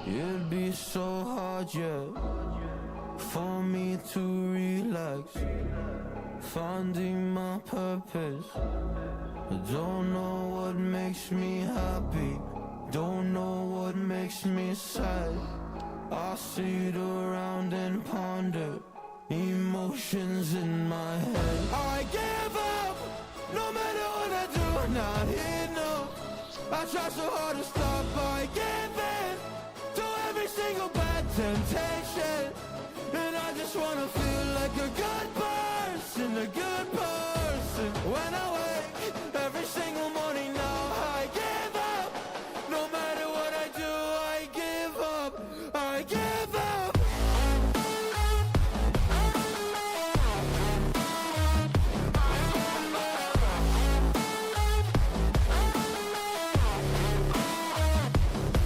It'd be so hard, yeah, for me to relax, finding my purpose. I don't know what makes me happy, don't know what makes me sad. I sit around and ponder emotions in my head. I give up, no matter what I do, I'm not here, no. I try so hard to stop, I give in to every single bad temptation. And I just wanna feel like a good person, a good person. When I wake every single morning now, I give up. No matter what I do, I give up, I give up.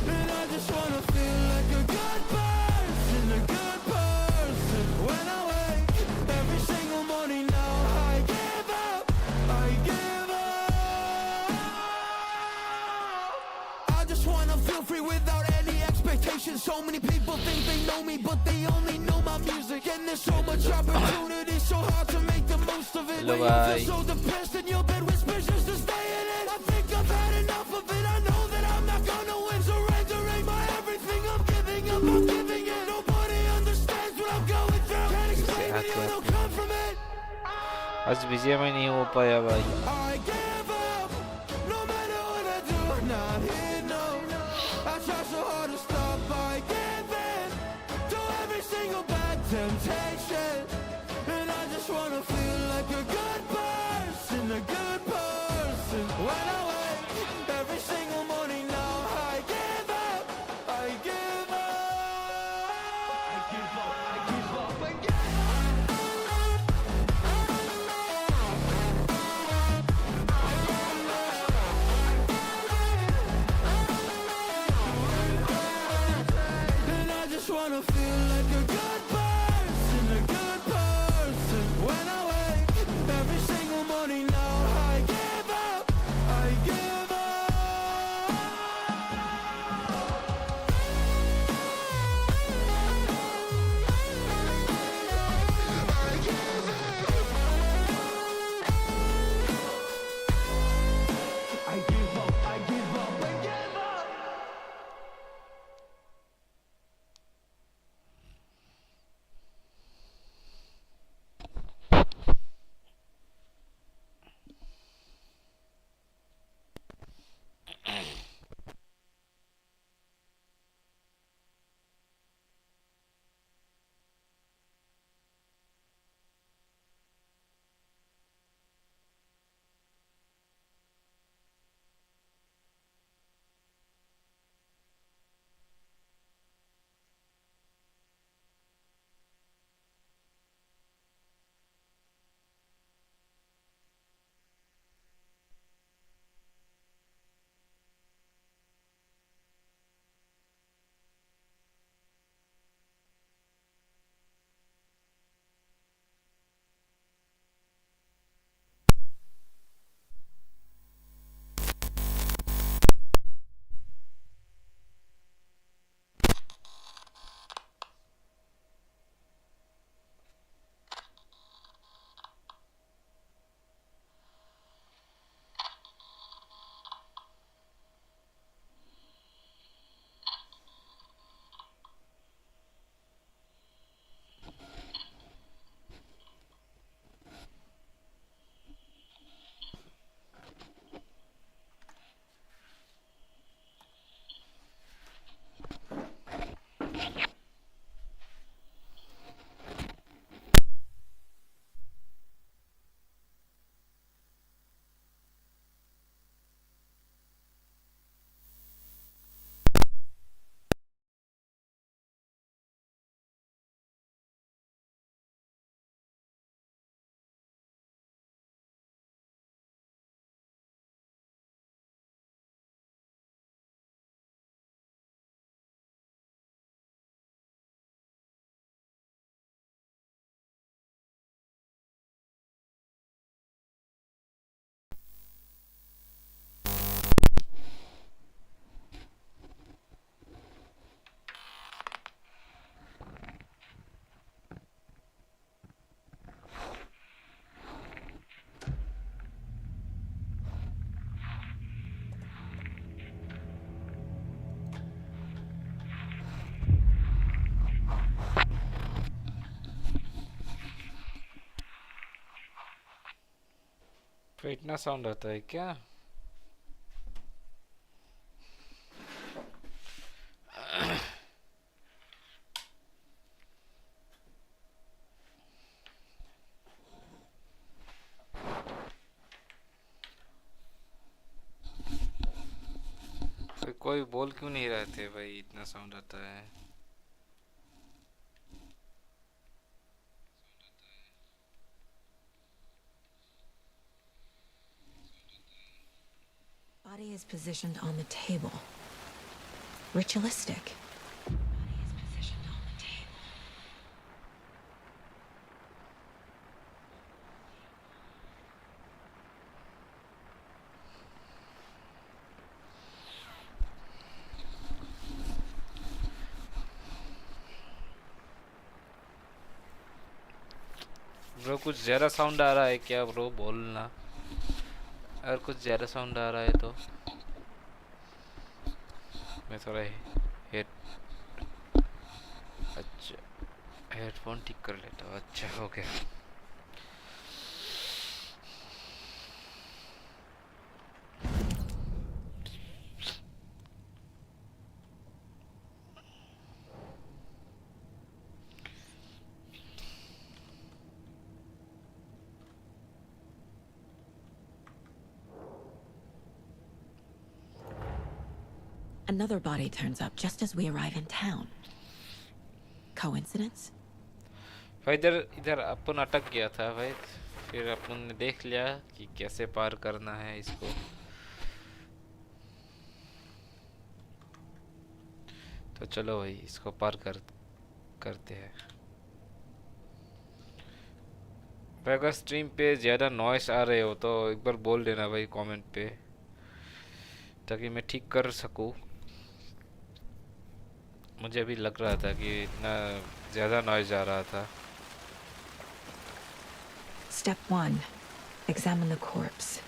And I just wanna feel like a good person, a good person. When I wake every single morning now, I give up, I give up. I just wanna feel free without any expectations. So many people think they know me, but they only know my music. And there's so much opportunity, so hard to make the most of it. Hello, When you bye. feel so depressed and your bed whispers just to stay in it. I think I've had enough of it. I know that I'm not gonna win. Surrendering my everything, I'm giving up, I'm giving it. Nobody understands what I'm going through. Can't explain it, you don't come from it. Az bizi hemen iyi opaya bak. I give up, no matter what I do, I'm not here, no. I try so hard to stop, I give in to every single bad temptation. And I just wanna feel like a good person, a good person. When I wake every single morning now, I give up, I give up. I give up, I give up, I give up. And I just wanna feel like a good person, a good person. When I wake every single morning now, I give up, I give up. I give up. I give up, I give up, I give up. तो इतना sound आता है क्या? कोई बोल क्यों नहीं रहे थे भाई, इतना साउंड आता है? Body is positioned on the table. Ritualistic. Body is positioned on the table. Bro कुछ ज़्यादा साउंड आ रहा है क्या ब्रो? बोलना अगर कुछ ज़्यादा साउंड आ रहा है तो मैं थोड़ा हेड अच्छा हेडफोन ठीक कर लेता हूँ। अच्छा हो गया। Another body turns up just as we arrive in town. Coincidence? भाई इधर इधर अपन अटक गया था भाई, फिर अपन ने देख लिया कि कैसे पार करना है इसको। तो चलो भाई इसको पार करते हैं। भाई अगर स्ट्रीम पे ज़्यादा नॉइस आ रहे हो तो एक बार बोल देना भाई कमेंट पे, ताकि मैं ठीक कर सकूं। मुझे अभी लग रहा था कि इतना ज़्यादा नॉइज आ रहा था। Step 1. Examine the corpse.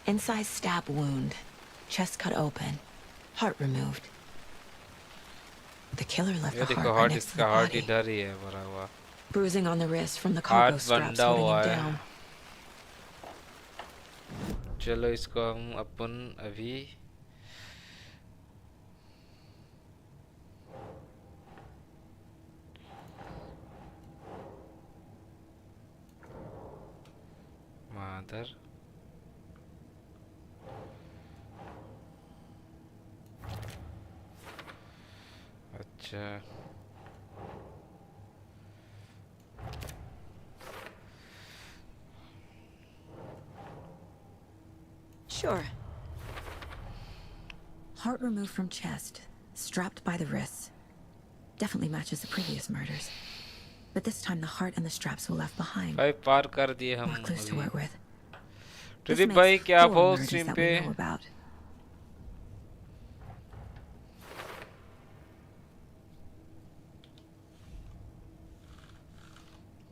Incise stab wound. Chest cut open. Heart removed. The killer left ये the देखो heart heart, right next to इसका the हार्ट body. इधर ही है भरा हुआ। Bruising on the wrist from the heart cargo straps बंधा holding हुआ him है। down. चलो इसको हम अपन अभी मादर अच्छा Sure. Heart removed from chest, strapped by the wrists. Definitely matches the previous murders. But this time the heart and the straps were left behind. भाई पार कर दिए हम More clues to अभी। work with. This ट्रिप भाई makes क्या आप 4 हो murders stream that पे? we know about.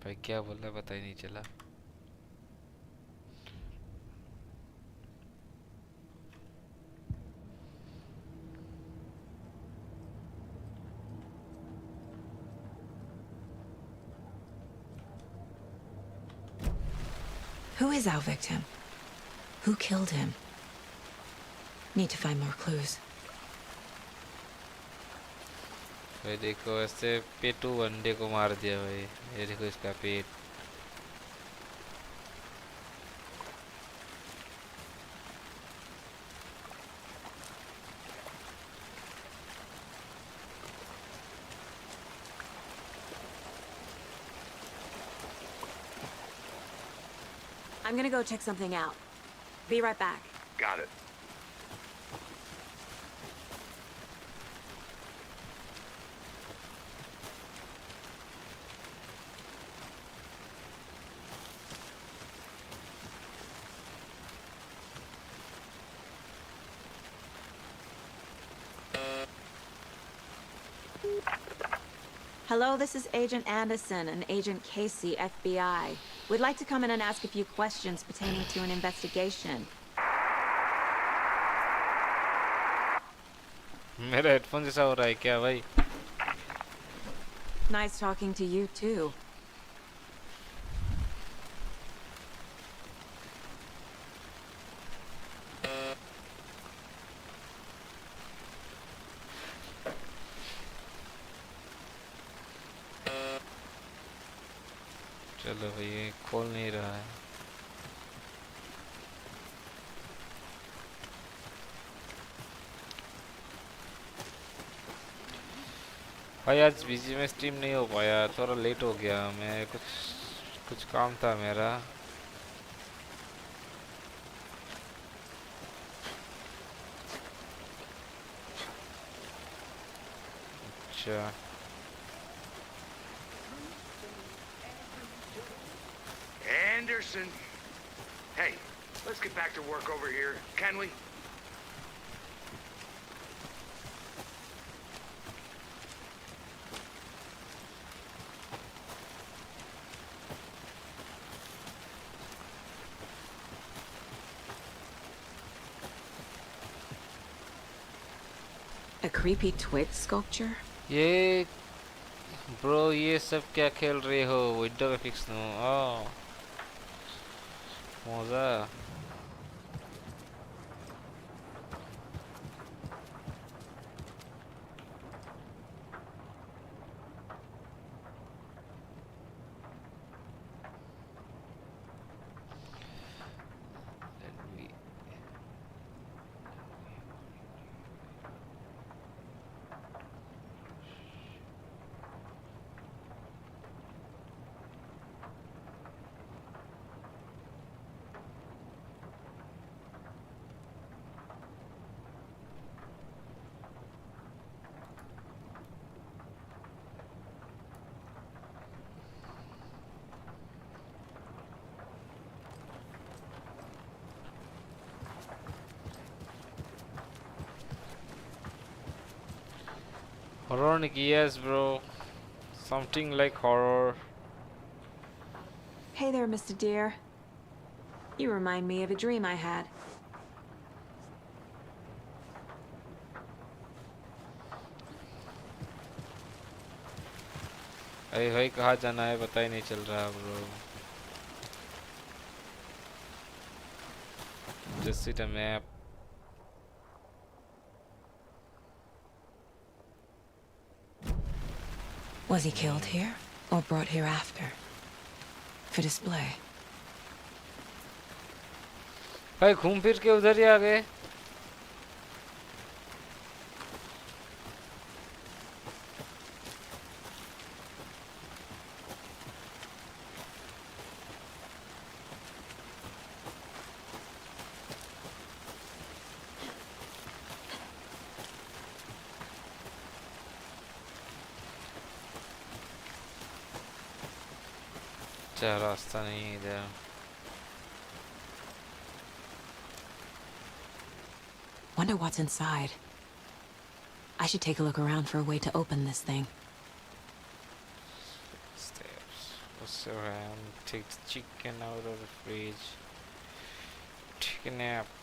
भाई क्या बोला पता ही नहीं चला। Who is our victim? Who killed him? Need to find more clues. भाई देखो ऐसे पेटू अंडे को मार दिया भाई। ये देखो इसका पेट। I'm gonna go check something out. Be right back. Got it. Hello, this is Agent Anderson and Agent Casey, FBI. We'd like to come in and ask a few questions pertaining to an investigation. मेरा headphone जैसा हो रहा है क्या भाई? Nice talking to you too. चलो भाई, ये खोल नहीं रहा है। भाई आज बीजी में स्ट्रीम नहीं हो पाया, थोड़ा लेट हो गया। मैं कुछ काम था मेरा। अच्छा, Anderson. Hey, let's get back to work over here, can we? A creepy twig sculpture? ये ब्रो ये सब क्या खेल रहे हो? विंडो ग्राफिक्स नो मजा। Horror, Nikki, yes, bro. Something like horror. Hey there, Mr. Deer. You remind me of a dream I had. अरे भाई कहाँ जाना है पता ही नहीं चल रहा bro. Just see the map. Was he killed here or brought here after? For display. भाई घूम फिर के उधर ही आ गए। अच्छा रास्ता नहीं है इधर। Wonder what's inside. I should take a look around for a way to open this thing. Steps. What's around? Take the chicken out of the fridge. Take a nap.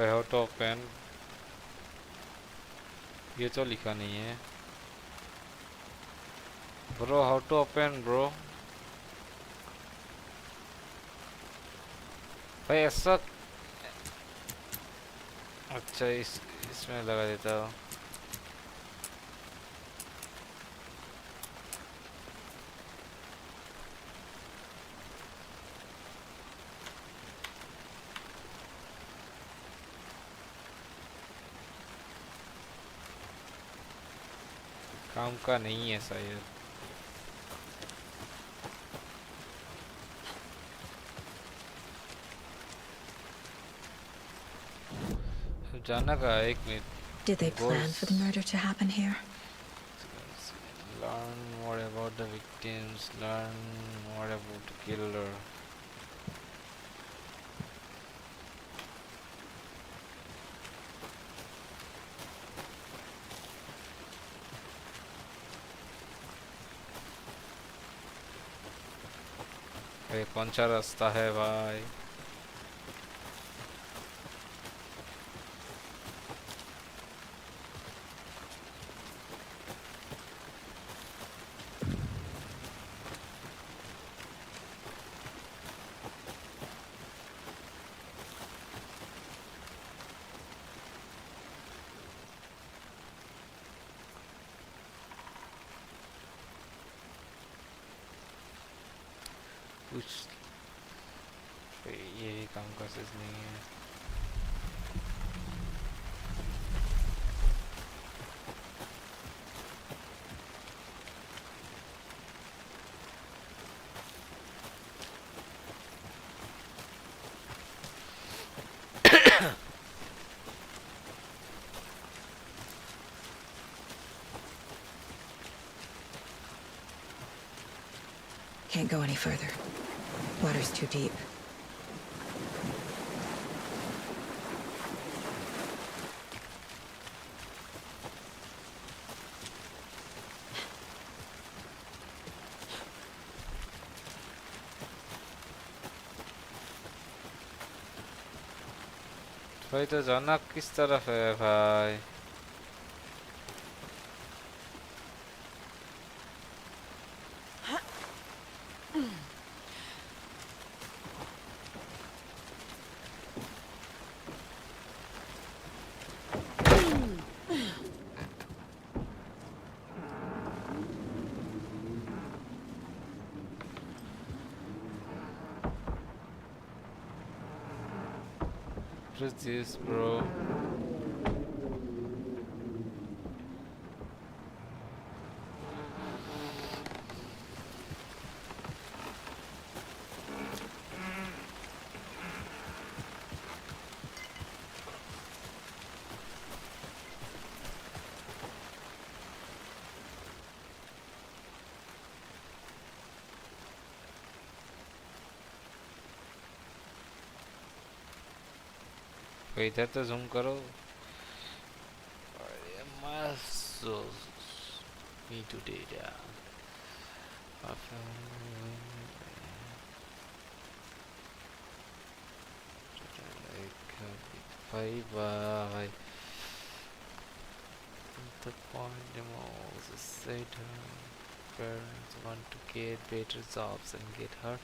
How to open? ये तो लिखा नहीं है bro. How to open bro? भाई ऐसा अच्छा इसमें लगा देता हूँ। काम का नहीं है शायद। जाना का 1 minute Did they plan for the goals. murder to happen here? Learn more about the victims, learn more about the killer. ये कौन सा रास्ता है भाई? कुछ ये भी काम का चीज नहीं है. Can't go any further. Water's too deep. भाई तो जाना किस तरफ है भाई? What is this, bro? भाई इधर तो जूम करो. अरे muscles me to data. भाई भाई the point demos is said her parents want to get better jobs and get her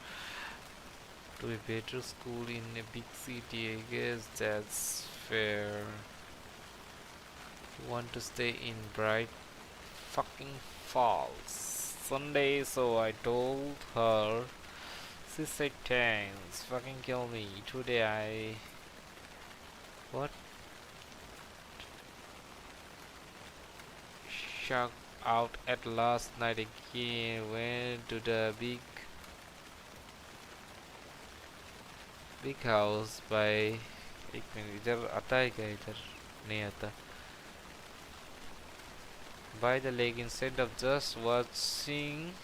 to a better school in a big city. I guess that's fair. You want to stay in Bright fucking Falls Sunday, so I told her. She said thanks. Fucking kill me. Today I... What? Shocked out at last night again. Went to the big house by... एक minute इधर आता है क्या? इधर नहीं आता. By the lake instead of just watching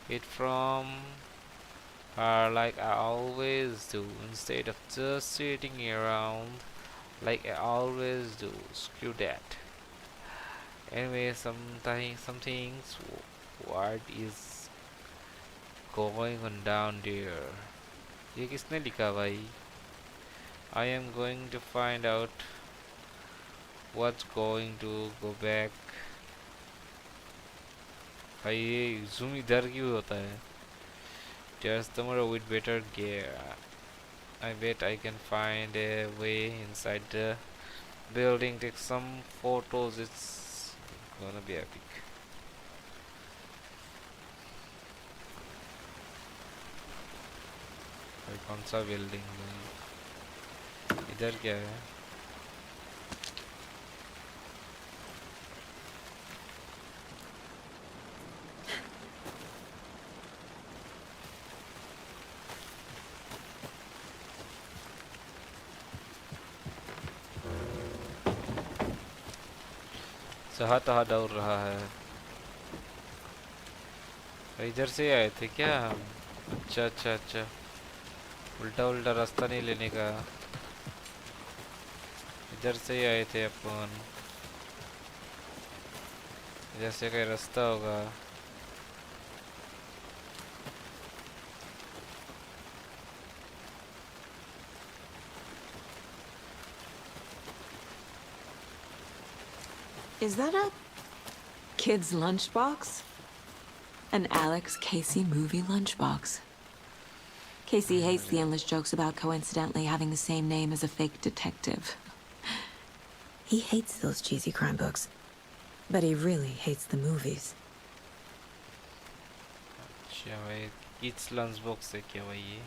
it from her like I always do, instead of just sitting around like I always do. Screw that. Anyway, some things what is going on down there? ये किसने लिखा भाई? I am going to find out what's going to go back. भाई ये zoom इधर क्यों होता है? Just tomorrow with better gear. I bet I can find a way inside the building. Take some photos. It's gonna be epic. भाई कौन सा building है? इधर क्या है? जहाँ तहाँ दौड़ रहा है। इधर से आए थे क्या हम? अच्छा अच्छा अच्छा, उल्टा उल्टा रास्ता नहीं लेने का, इधर से ही आए थे अपन। इधर से कोई रास्ता होगा। Is that a kid's lunchbox? An Alex Casey movie lunchbox. Casey hates the endless jokes about coincidentally having the same name as a fake detective. He hates those cheesy crime books, but he really hates the movies. अच्छा भाई, kids lunch box है क्या भाई ये?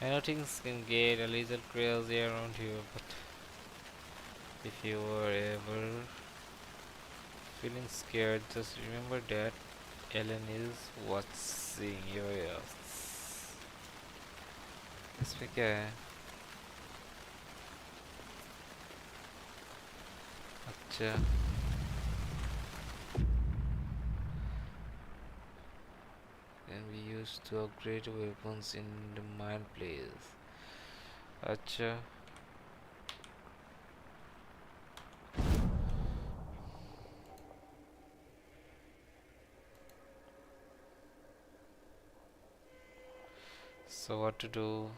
I know things can get a little crazy around here, but if you were ever feeling scared, just remember that Ellen is watching your ears. इसमें क्या है? अच्छा, can be used to upgrade weapons in the mine place. अच्छा, so what to do?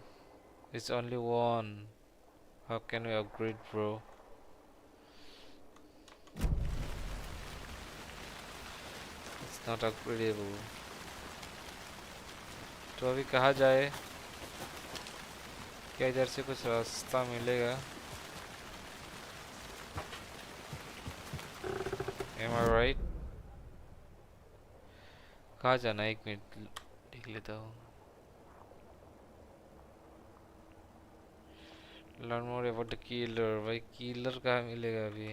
It's only one. How can we upgrade, bro? It's not upgradable. तो अभी कहाँ जाए? क्या इधर से कुछ रास्ता मिलेगा? Am I right? कहाँ जाना है? एक मिनट देख लेता हूँ। Learn more about the killer. भाई killer कहाँ मिलेगा अभी?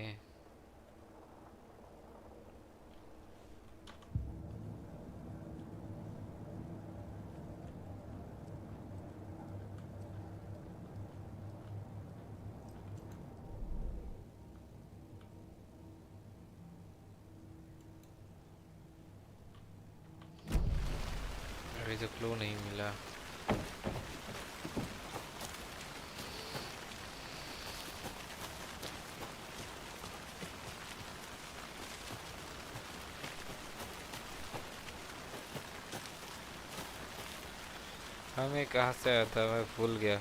अभी तो क्लू नहीं मिला। हमें कहाँ से आया था? मैं भूल गया।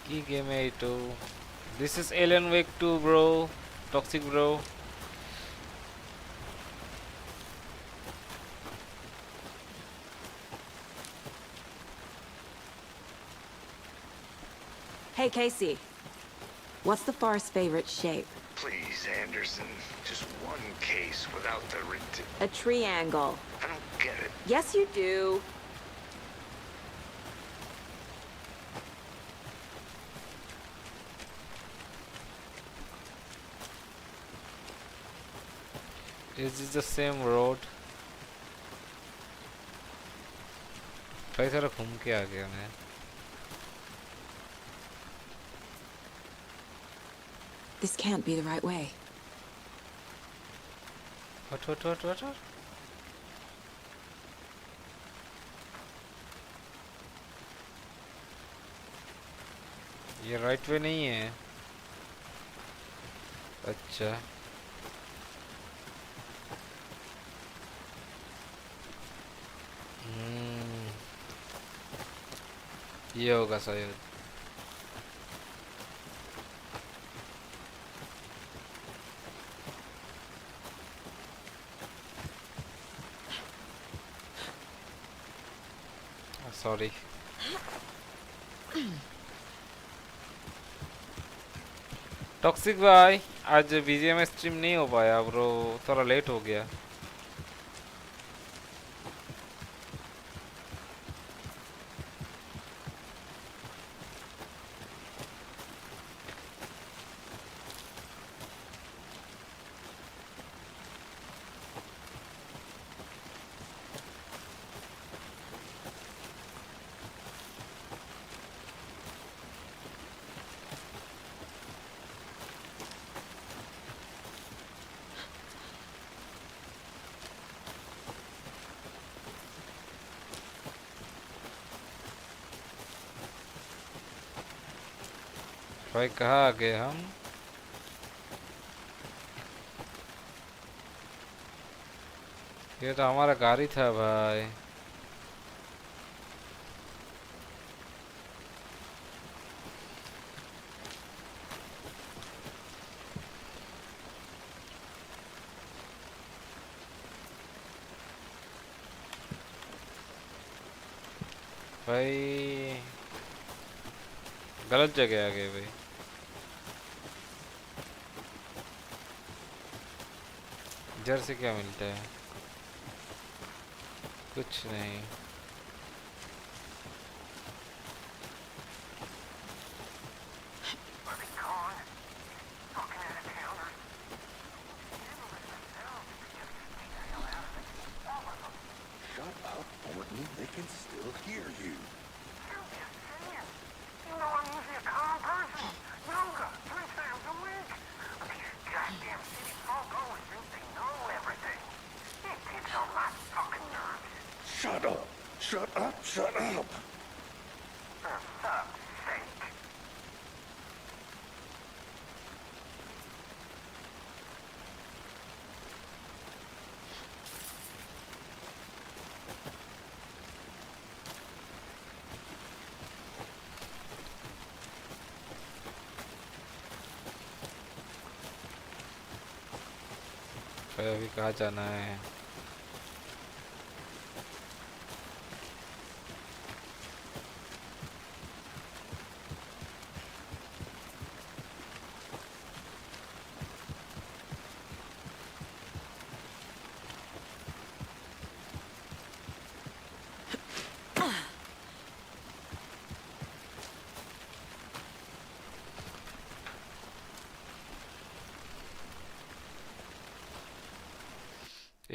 की गेम है ये तो। This is Alien Wake 2, bro. Toxic, bro. Hey, Casey. What's the far's favorite shape? Please, Anderson. Just one case without the A triangle. I don't get it. Yes, you do. Is this the same road? कई सारा घूम के आ गया मैं। This can't be the right way. What? ये right way नहीं है। अच्छा, ये होगा शायद। सॉरी। टॉक्सिक भाई, आज बीजीएम स्ट्रीम नहीं हो पाया ब्रो, थोड़ा लेट हो गया। भाई कहाँ आ गए हम? ये तो हमारा गाड़ी था भाई। भाई गलत जगह आ गए भाई। इधर से क्या मिलता है? कुछ नहीं। Shut up, Morton. They can still hear you. You know I'm usually a calm person. Yoga, 3 times a week. But these goddamn city folk always think they know everything. It takes a lot of fucking nerves. Shut up. Shut up. Shut up. For fuck's sake. भाई अभी कहाँ जाना है?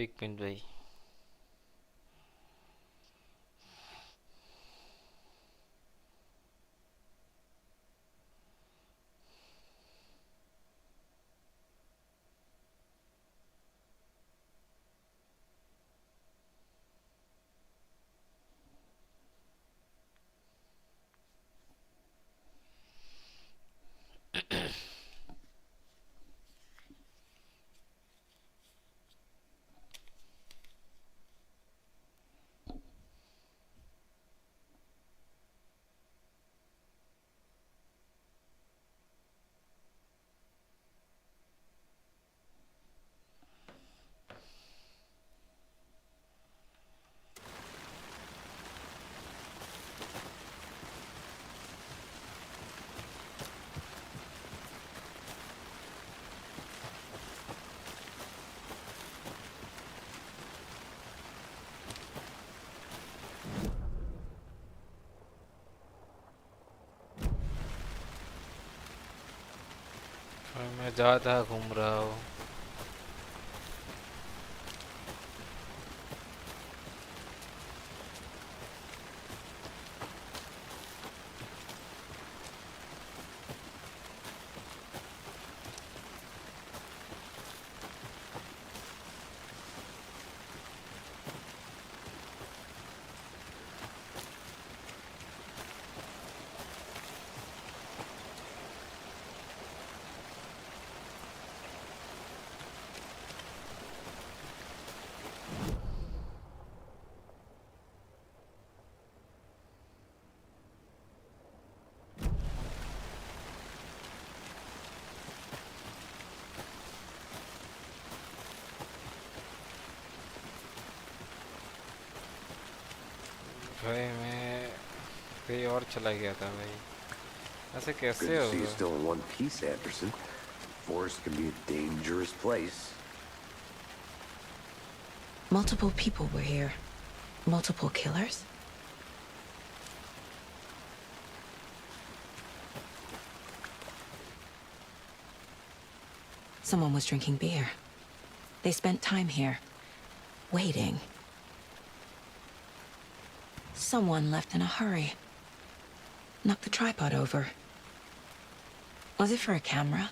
एक minute भाई। भाई मैं ज़्यादा घूम रहा हूँ। भाई मैं कहीं और चला गया था भाई। ऐसे Good कैसे to see you होगा? still in one piece, Anderson. Forest can be a dangerous place. Multiple people were here. Multiple killers? Someone was drinking beer. They spent time here, waiting. Someone left in a hurry. Knocked the tripod over. Was it for a camera?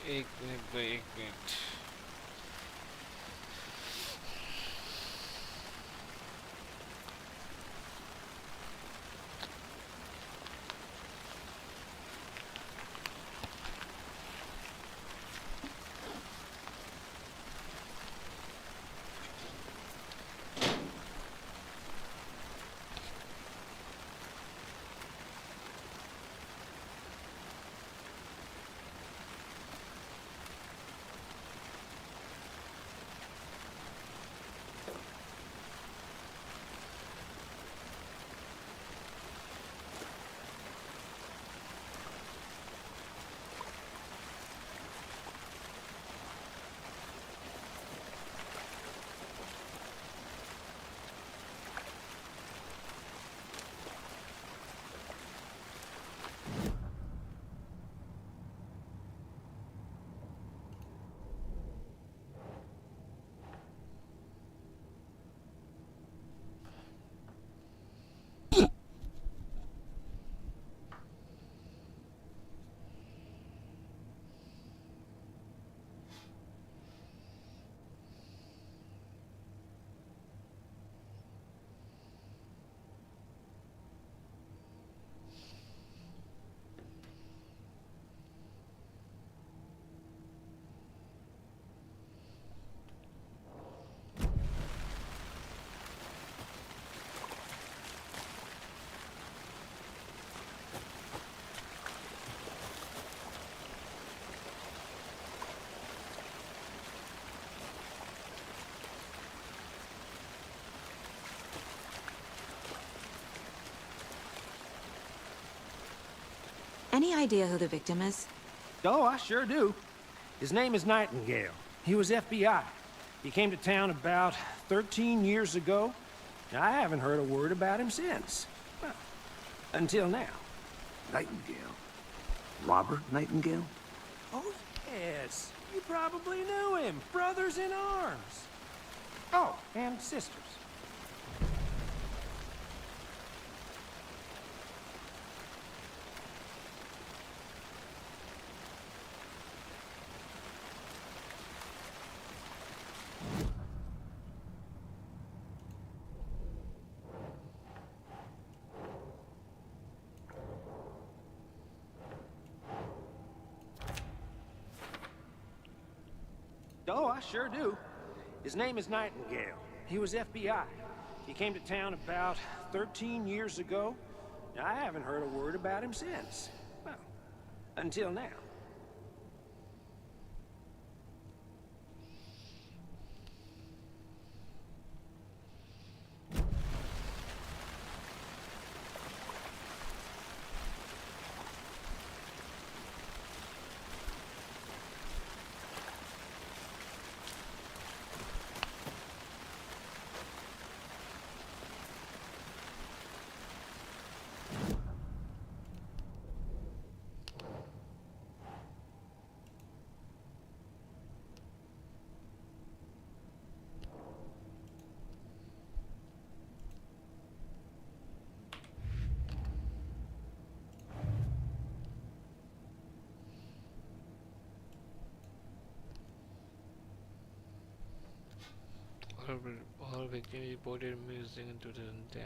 एक minute भाई, एक minute. Any idea who the victim is? Oh, I sure do. His name is Nightingale. He was FBI. He came to town about 13 years ago. I haven't heard a word about him since. Well, until now. Nightingale? Robert Nightingale? Oh, yes. You probably knew him. Brothers in arms. Oh, and sisters. Oh, I sure do. His name is Nightingale. He was FBI. He came to town about 13 years ago. I haven't heard a word about him since. Well, until now. All victim reported missing in 2010.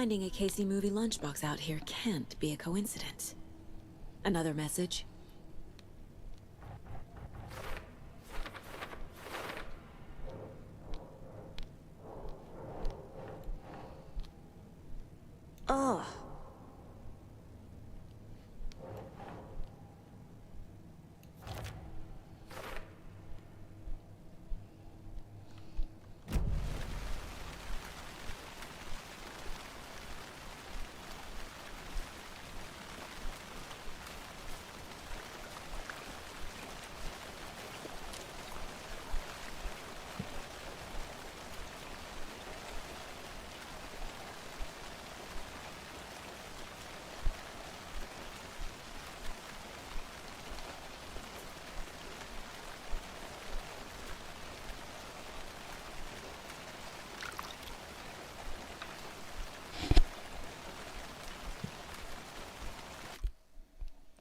finding a Casey movie lunchbox out here can't be a coincidence. Another message? Ugh.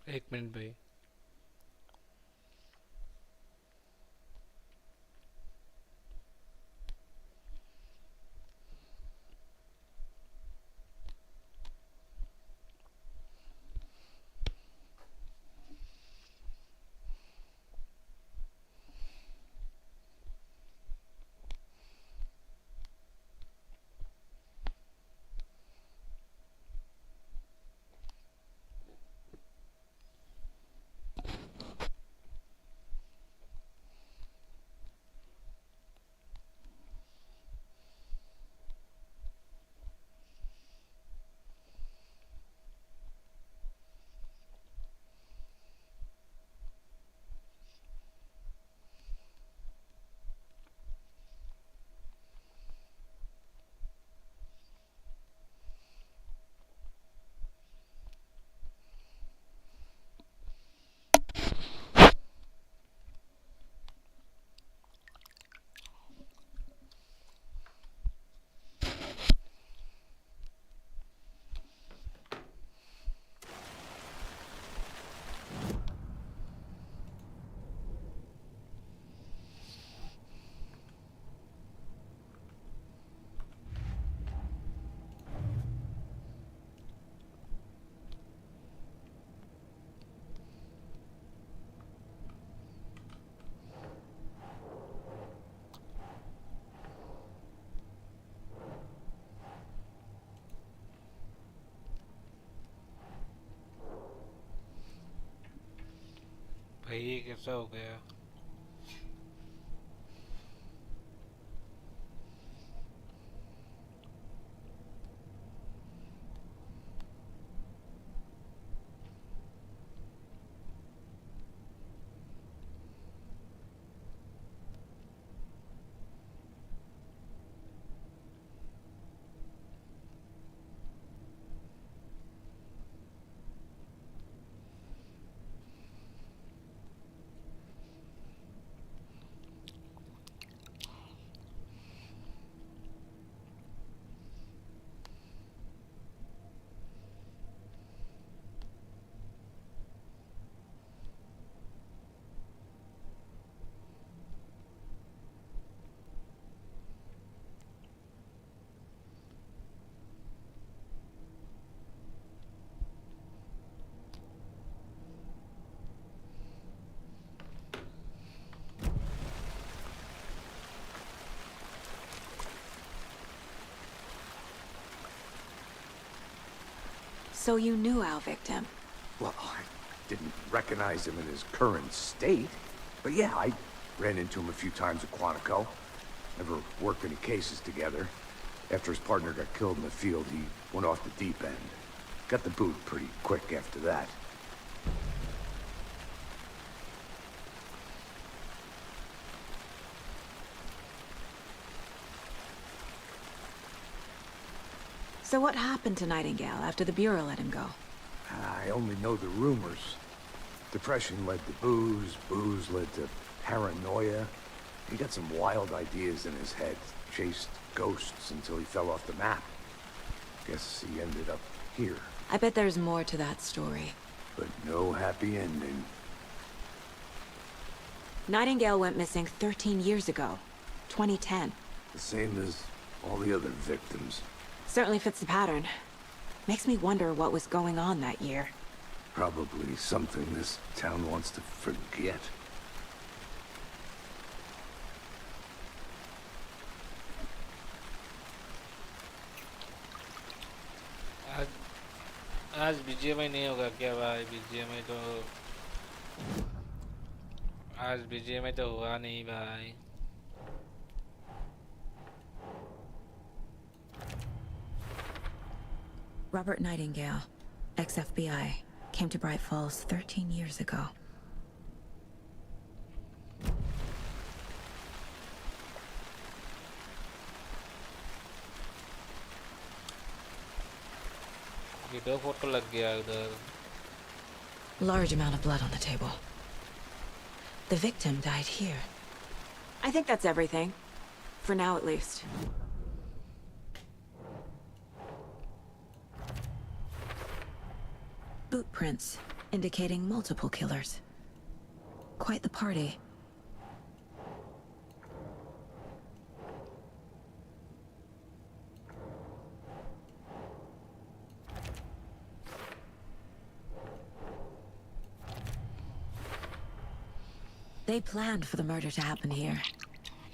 एक minute भाई. भाई ये कैसा हो गया? So you knew our victim? Well, I didn't recognize him in his current state. But yeah, I ran into him a few times at Quantico. Never worked any cases together. After his partner got killed in the field, he went off the deep end. Got the boot pretty quick after that. So what happened to Nightingale after the Bureau let him go? I only know the rumors. Depression led to booze, booze led to paranoia. He got some wild ideas in his head, chased ghosts until he fell off the map. Guess he ended up here. I bet there's more to that story. But no happy ending. Nightingale went missing 13 years ago. 2010. The same as all the other victims. Certainly fits the pattern. Makes me wonder what was going on that year. Probably something this town wants to forget. आज आज BGMI नहीं होगा क्या भाई? BGMI तो आज BGMI तो हुआ नहीं भाई. Robert Nightingale, ex-FBI, came to Bright Falls 13 years ago. ये दो फोटो लग गया उधर. Large amount of blood on the table. The victim died here. I think that's everything. For now, at least. Boot prints, indicating multiple killers. Quite the party. They planned for the murder to happen here.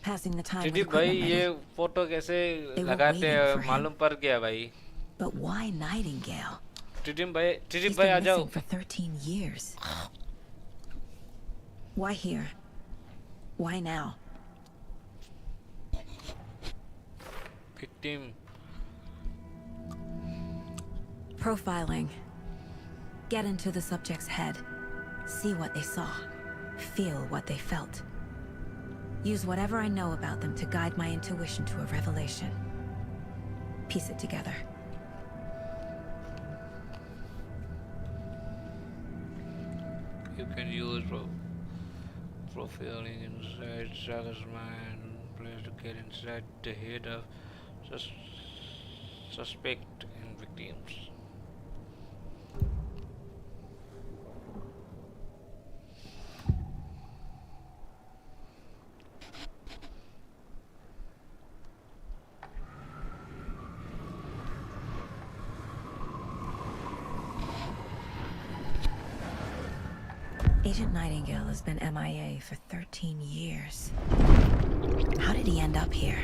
Passing the time with TD भाई equipment ये ready. Photo कैसे They were लगाते waiting हैं for him. मालूम पड़ गया भाई. But why Nightingale? TD He's भाई आ been जाओ. missing for 13 years. Why here? Why now? Victim. Profiling. Get into the subject's head. See what they saw. Feel what they felt. Use whatever I know about them to guide my intuition to a revelation. Piece it together. You can use profiling inside Saga's mind, place to get inside the head of suspect and victims. Agent Nightingale has been MIA for 13 years. How did he end up here?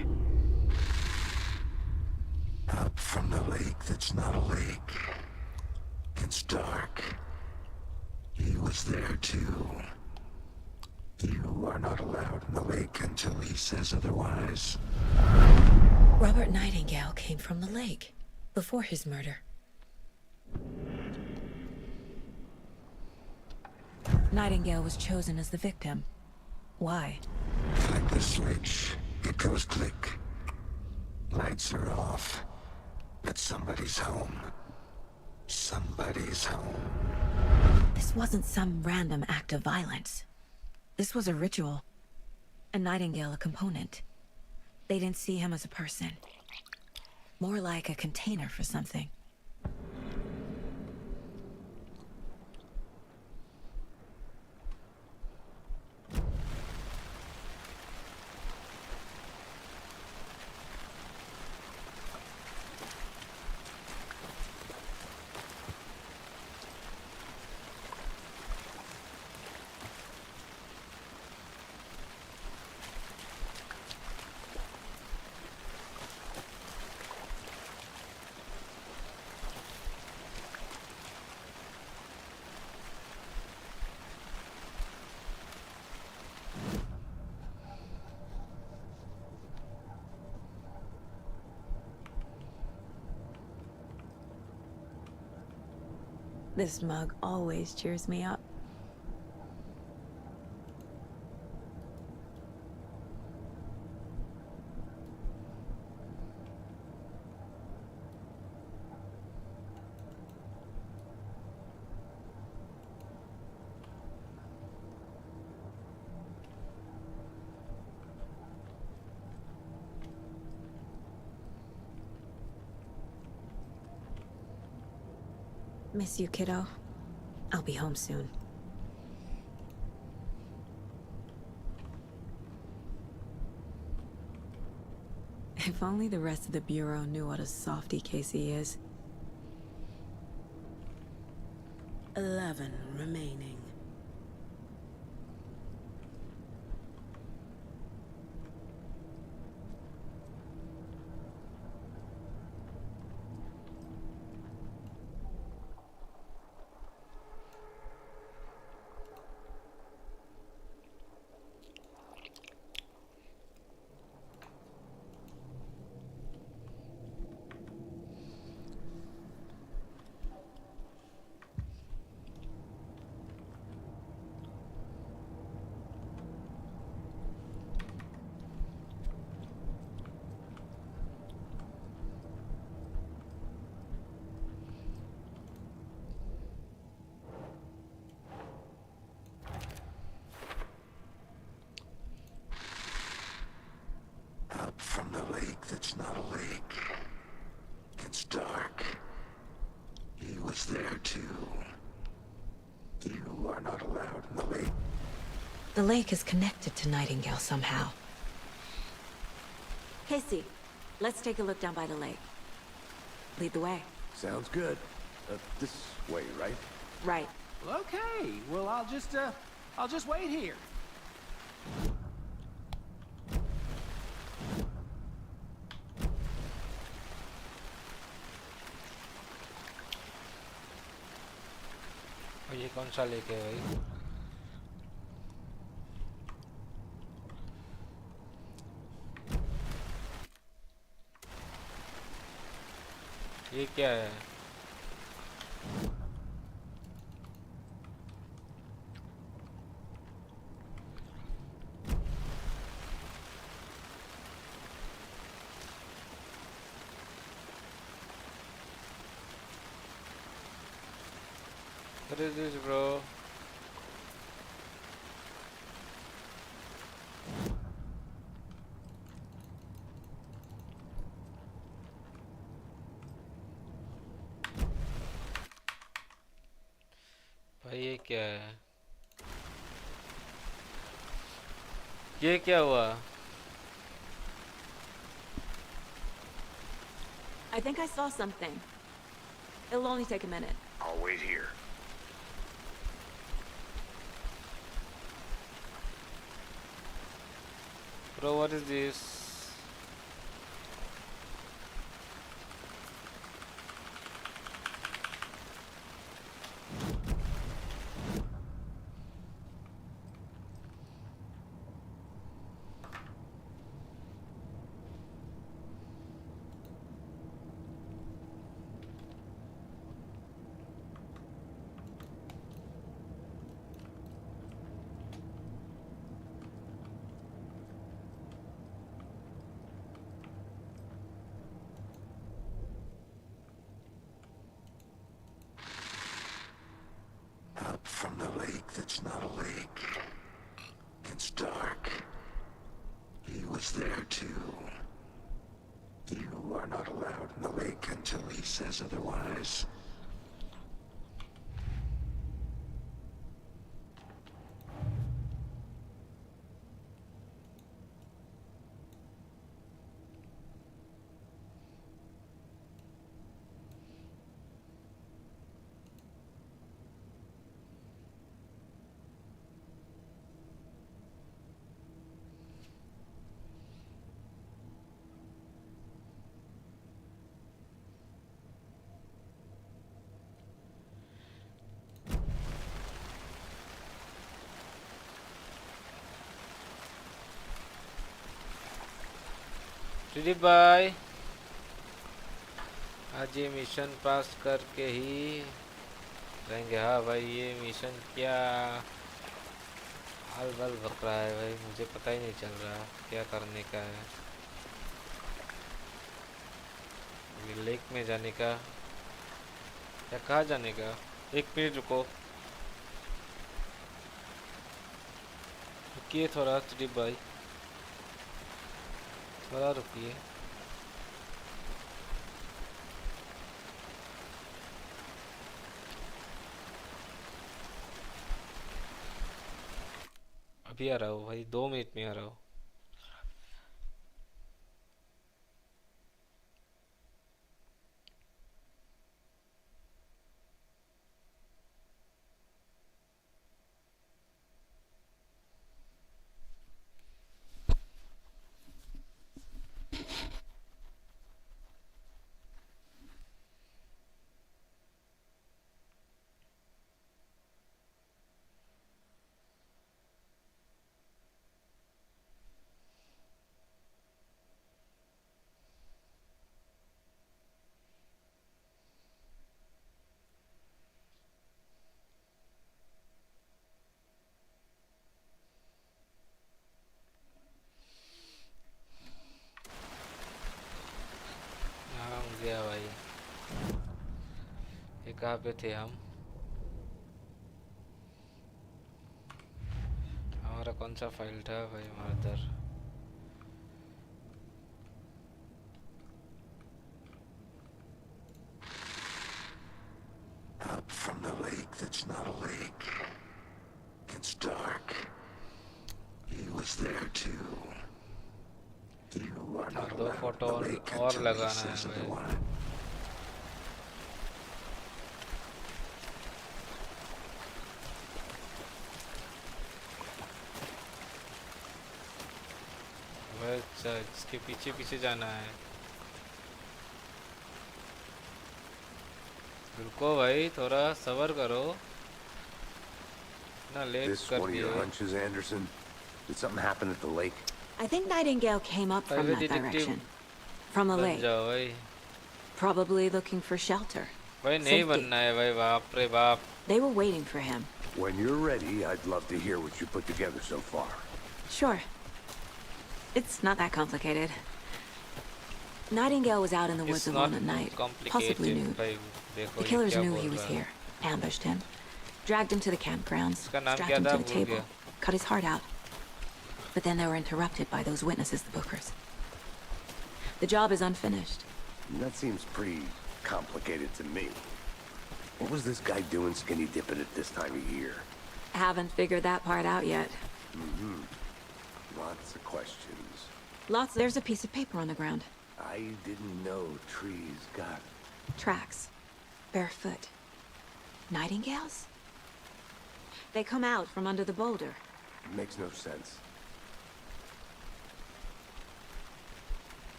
Up from the lake that's not a lake. It's dark. He was there too. You are not allowed in the lake until he says otherwise. Robert Nightingale came from the lake before his murder. Nightingale was chosen as the victim. Why? Like the switch, it goes click. Lights are off. But somebody's home. Somebody's home. This wasn't some random act of violence. This was a ritual. And Nightingale a component. They didn't see him as a person. More like a container for something. This mug always cheers me up. Miss you, kiddo. I'll be home soon. If only the rest of the Bureau knew what a softy Casey is. 11 remaining. Up from the lake that's not a lake. It's dark. He was there too. You are not allowed in the lake. The lake is connected to Nightingale somehow. Casey, let's take a look down by the lake. Lead the way. Sounds good. This way, right? Right. Well, okay. Well, I'll just wait here. और ये कौन सा लेके है भाई? ये क्या है? What is this, bro? भाई ये क्या है? ये क्या हुआ? I think I saw something. It'll only take a minute. I'll wait here. Bro, what is this? Up from the lake that's not a lake. It's dark. He was there too. You are not allowed in the lake until he says otherwise. TD भाई, आज ये mission पास करके ही रहेंगे। हाँ भाई, ये mission क्या हल बल बक रहा है भाई, मुझे पता ही नहीं चल रहा क्या करने का है। अभी लेक में जाने का या कहाँ जाने का? एक मिनट रुको, रुकिए थोड़ा टीडी भाई, थोड़ा रुकिए। अभी आ रहा हूँ भाई, 2 मिनट में आ रहा हूँ। कहाँ पे थे हम? हमारा कौन सा फाइल था भाई हमारा इधर? Up from the lake that's not a lake. It's dark. He was there too. You are not दो allowed photo in the lake और until he लगाना है says भाई. otherwise. अच्छा इसके पीछे पीछे जाना है. रुको भाई थोड़ा सब्र करो. ना लेट This कर one of your दिए. hunches, Anderson? Did something happen at the lake? I think Nightingale came up from Private that detective direction. From a बन lake. जाओ भाई. Probably looking for shelter. भाई नहीं Safety. बनना है भाई. बाप रे बाप. They were waiting for him. When you're ready, I'd love to hear what you put together so far. Sure. It's not that complicated. Nightingale was out in the woods It's alone not at night, possibly complicated nude. भाई. देखो The ये killers क्या knew बोल he was रहा है. here, ambushed him, dragged him to the campgrounds, इसका नाम strapped क्या him था? to the भूल table, गया. cut his heart out. But then they were interrupted by those witnesses, the Bookers. The job is unfinished. That seems pretty complicated to me. What was this guy doing skinny dipping at this time of year? Haven't figured that part out yet. Lots of questions. Lots. There's a piece of paper on the ground. I didn't know trees got... Tracks. Barefoot. Nightingales? They come out from under the boulder. Makes no sense.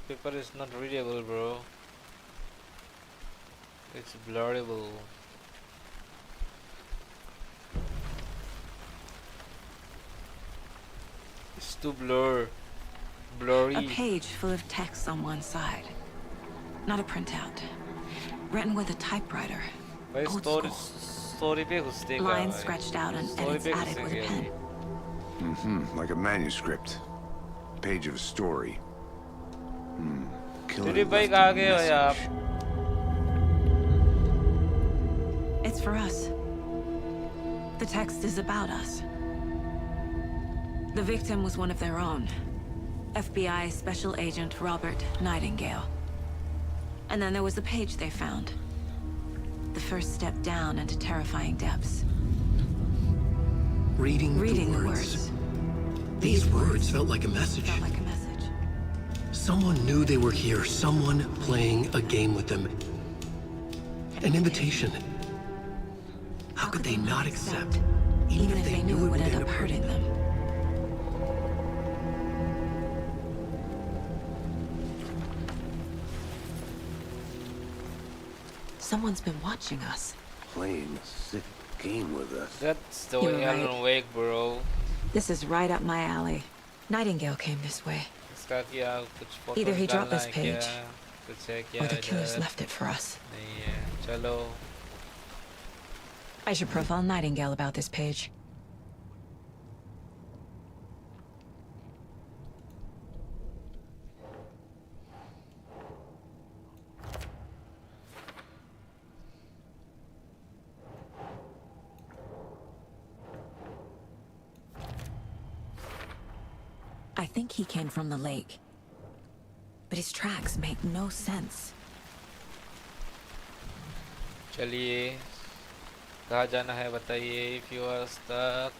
The paper is not readable, bro. It's blurrable. It's too blurry. A page full of text on one side. Not a printout. Written with a typewriter. भाई Old story school. पे घुसते का Lines भाई. scratched out and Story edits पे added with a घुसेंगे pen. अभी. Like a manuscript. Page of a story. Killer तेरे भाई left कहाँ a गए भाई आप? message. It's for us. The text is about us. The victim was one of their own. FBI Special Agent Robert Nightingale. And then there was the page they found. The first step down into terrifying depths. Reading Reading the the words. words. These words felt like a message. Felt like a message. Someone knew they were here. Someone playing a game with them. An invitation. How could they not accept? Even if they knew it would end up hurting them. Someone's been watching us. Playing a sick game with us. That's the You're way right. Alan Wake, bro. This is right up my alley. Nightingale came this way. इसका क्या कुछ photo Either he dropped निकालना this है क्या? page, कुछ है क्या Or the killers इधर? left it for us. नहीं है. चलो. I should profile Nightingale about this page. I think he came from the lake. But his tracks make no sense. चलिए. कहाँ जाना है बताइए. If you are stuck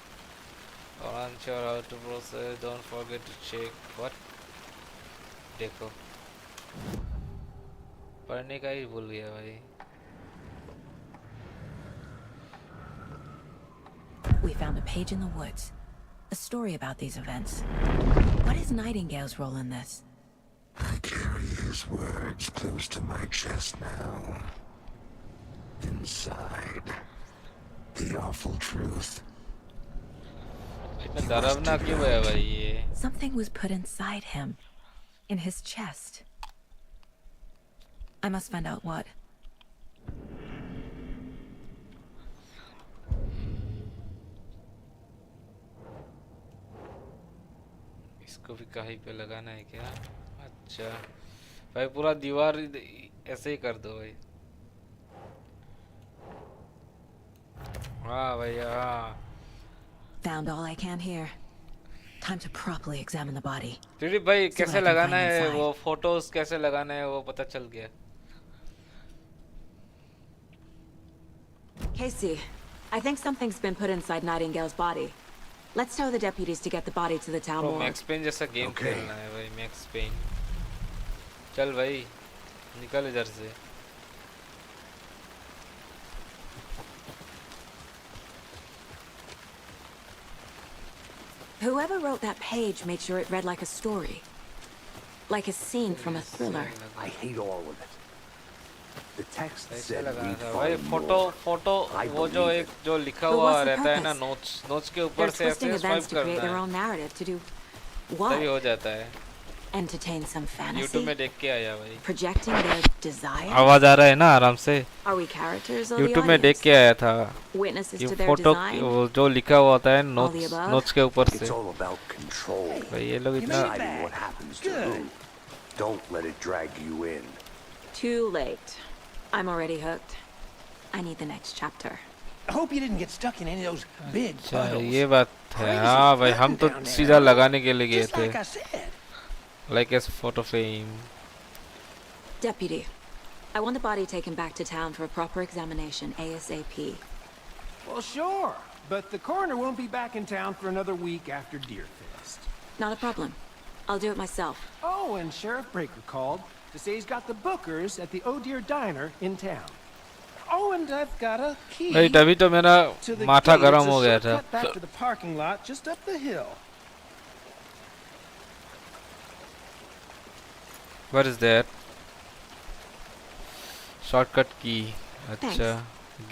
or unsure how to proceed, don't forget to check. What? देखो. पढ़ने का ही भूल गया भाई. We found a page in the woods. A story about these events. What is Nightingale's role in this? I carry his words close to my chest now. Inside, the awful truth. इतना डरावना क्यों है भाई ये? Something was put inside him. In his chest. I must find out what. इसको भी कहीं पे लगाना है क्या? अच्छा. भाई पूरा दीवार ऐसे ही कर दो भाई। हाँ भाई हाँ। Found all I can here. Time to properly examine the body. फिर भाई See what कैसे I can लगाना find है inside. वो फोटोज कैसे लगाना है वो पता चल गया। Casey, I think something's been put inside Nightingale's body. Let's tell the deputies to get the body to the town तो morgue. मैक्स पेन जैसा गेम Okay. खेलना है भाई मैक्स पेन। चल भाई निकल इधर से। Whoever wrote that page made sure it read like a story. Like a scene from a thriller. I hate all of it. The text ऐसे said लगाना we'd था भाई। find photo more. Photo I वो जो believe एक it. जो लिखा But हुआ what's the रहता है ना purpose? नोट्स नोट्स के They're ऊपर से twisting ऐसे events स्वाइप to create करना their है own narrative to do तभी what? हो जाता है। Entertain some YouTube fantasy? में देख के आया भाई। Projecting their desire? आवाज आ रहा है ना आराम से। Are we characters or the YouTube में देख audience? के आया था Witnesses कि to their फोटो design? वो जो लिखा हुआ होता है All the notes above? Notes के ऊपर से। It's all about control. भाई ये लोग You इतना made it Deciding what back. happens to Good. who. Don't let it drag you in. Too late. I'm already hooked. I need the next chapter. I hope you didn't get stuck in any of those big अच्छा puddles. ये बात है। Crazy हाँ भाई हम तो flooding down there. सीधा लगाने के लिए गए Just थे like I said. Like S photo frame. Deputy, I want the body taken back to town for a proper examination ASAP. Well, sure. But the coroner won't be back in town for another week after Deerfest. Not a problem. I'll do it myself. Oh, and Sheriff Breaker called to say he's got the bookers at the Oh Deer Diner in town. Oh, and I've got a key भाई तभी तो मेरा to the माथा gate. गर्म It's a हो गया था। shortcut back to the parking lot just up the hill. What is that? Shortcut key. अच्छा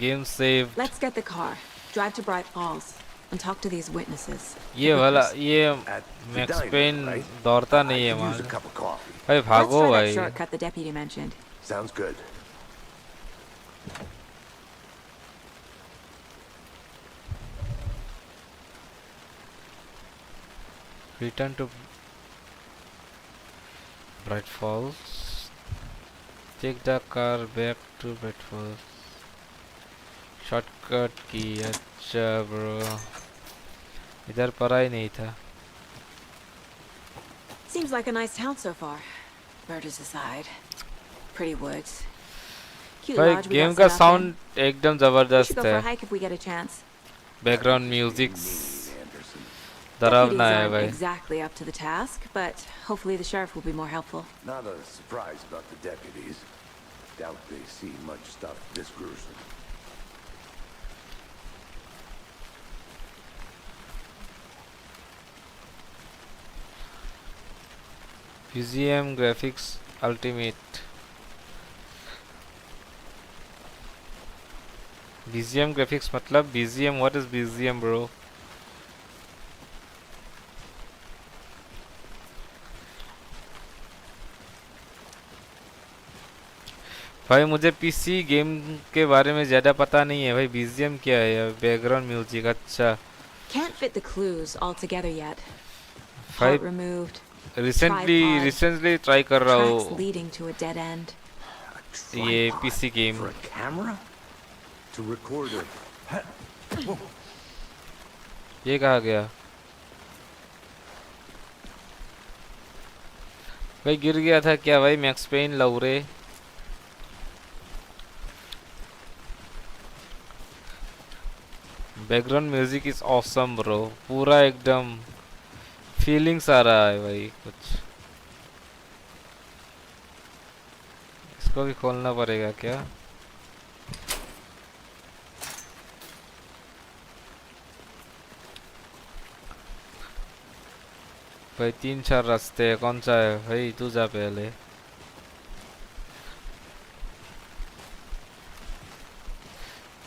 game save. Let's get the car, drive to Bright Falls, and talk to these witnesses. ये वाला ये At the Max diner, Payne right? दौड़ता I नहीं है could use a मान। cup of coffee. भाई Let's भागो try that भाई। shortcut the deputy mentioned. Sounds good. Return to Bright Falls. Take the car back to Bright Falls. Shortcut की। अच्छा bro इधर पड़ा ही नहीं था। Seems like a nice town so far. Murders aside. Pretty woods. Cute भाई lodge we game got का set up in. Sound एकदम We should जबरदस्त go for है। a hike if we get a chance. Background music Need Anderson. डरावना Deputies है aren't भाई। exactly up to the task, but hopefully the sheriff will be more helpful. Not a surprise about the deputies. Doubt they see much stuff this gruesome. BGM graphics ultimate। BGM graphics मतलब BGM what is BGM bro? भाई मुझे PC game के बारे में ज़्यादा पता नहीं है भाई। BGM क्या है? Background music. अच्छा Can't fit the clues all together yet. भाई Part removed. रिसेंटली ट्राई कर रहा Tracks हूँ leading to a dead end. ये Tripod PC game. for a camera? To record a... ये कहाँ गया? भाई गिर गया था क्या भाई? मैक्स पेन लौरे। Background music is awesome bro. पूरा एकदम फीलिंग्स आ रहा है भाई कुछ। इसको भी खोलना पड़ेगा क्या? भाई 3-4 रास्ते हैं। कौन सा है भाई? तू जा पहले।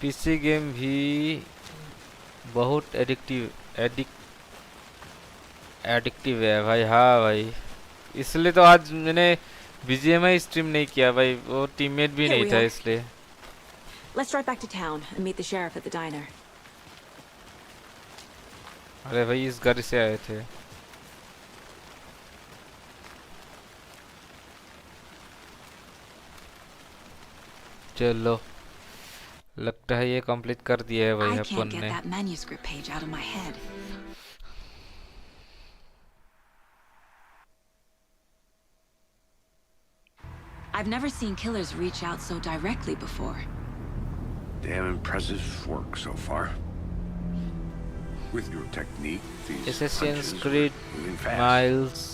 पीसी गेम भी बहुत एडिक्टिव है भाई। हाँ भाई इसलिए तो आज मैंने BGMI स्ट्रीम नहीं किया भाई। वो टीममेट भी Here नहीं we था are. इसलिए। Let's drive back to town and meet the sheriff at the diner. अरे भाई इस घर से आए थे। चलो लगता है ये कंप्लीट कर दिया है भाई I अपन can't get ने. that manuscript page out of my head. I've never seen killers reach out so directly before. Damn impressive work so far. With your technique, these Assassin's punches Creed were moving fast. Miles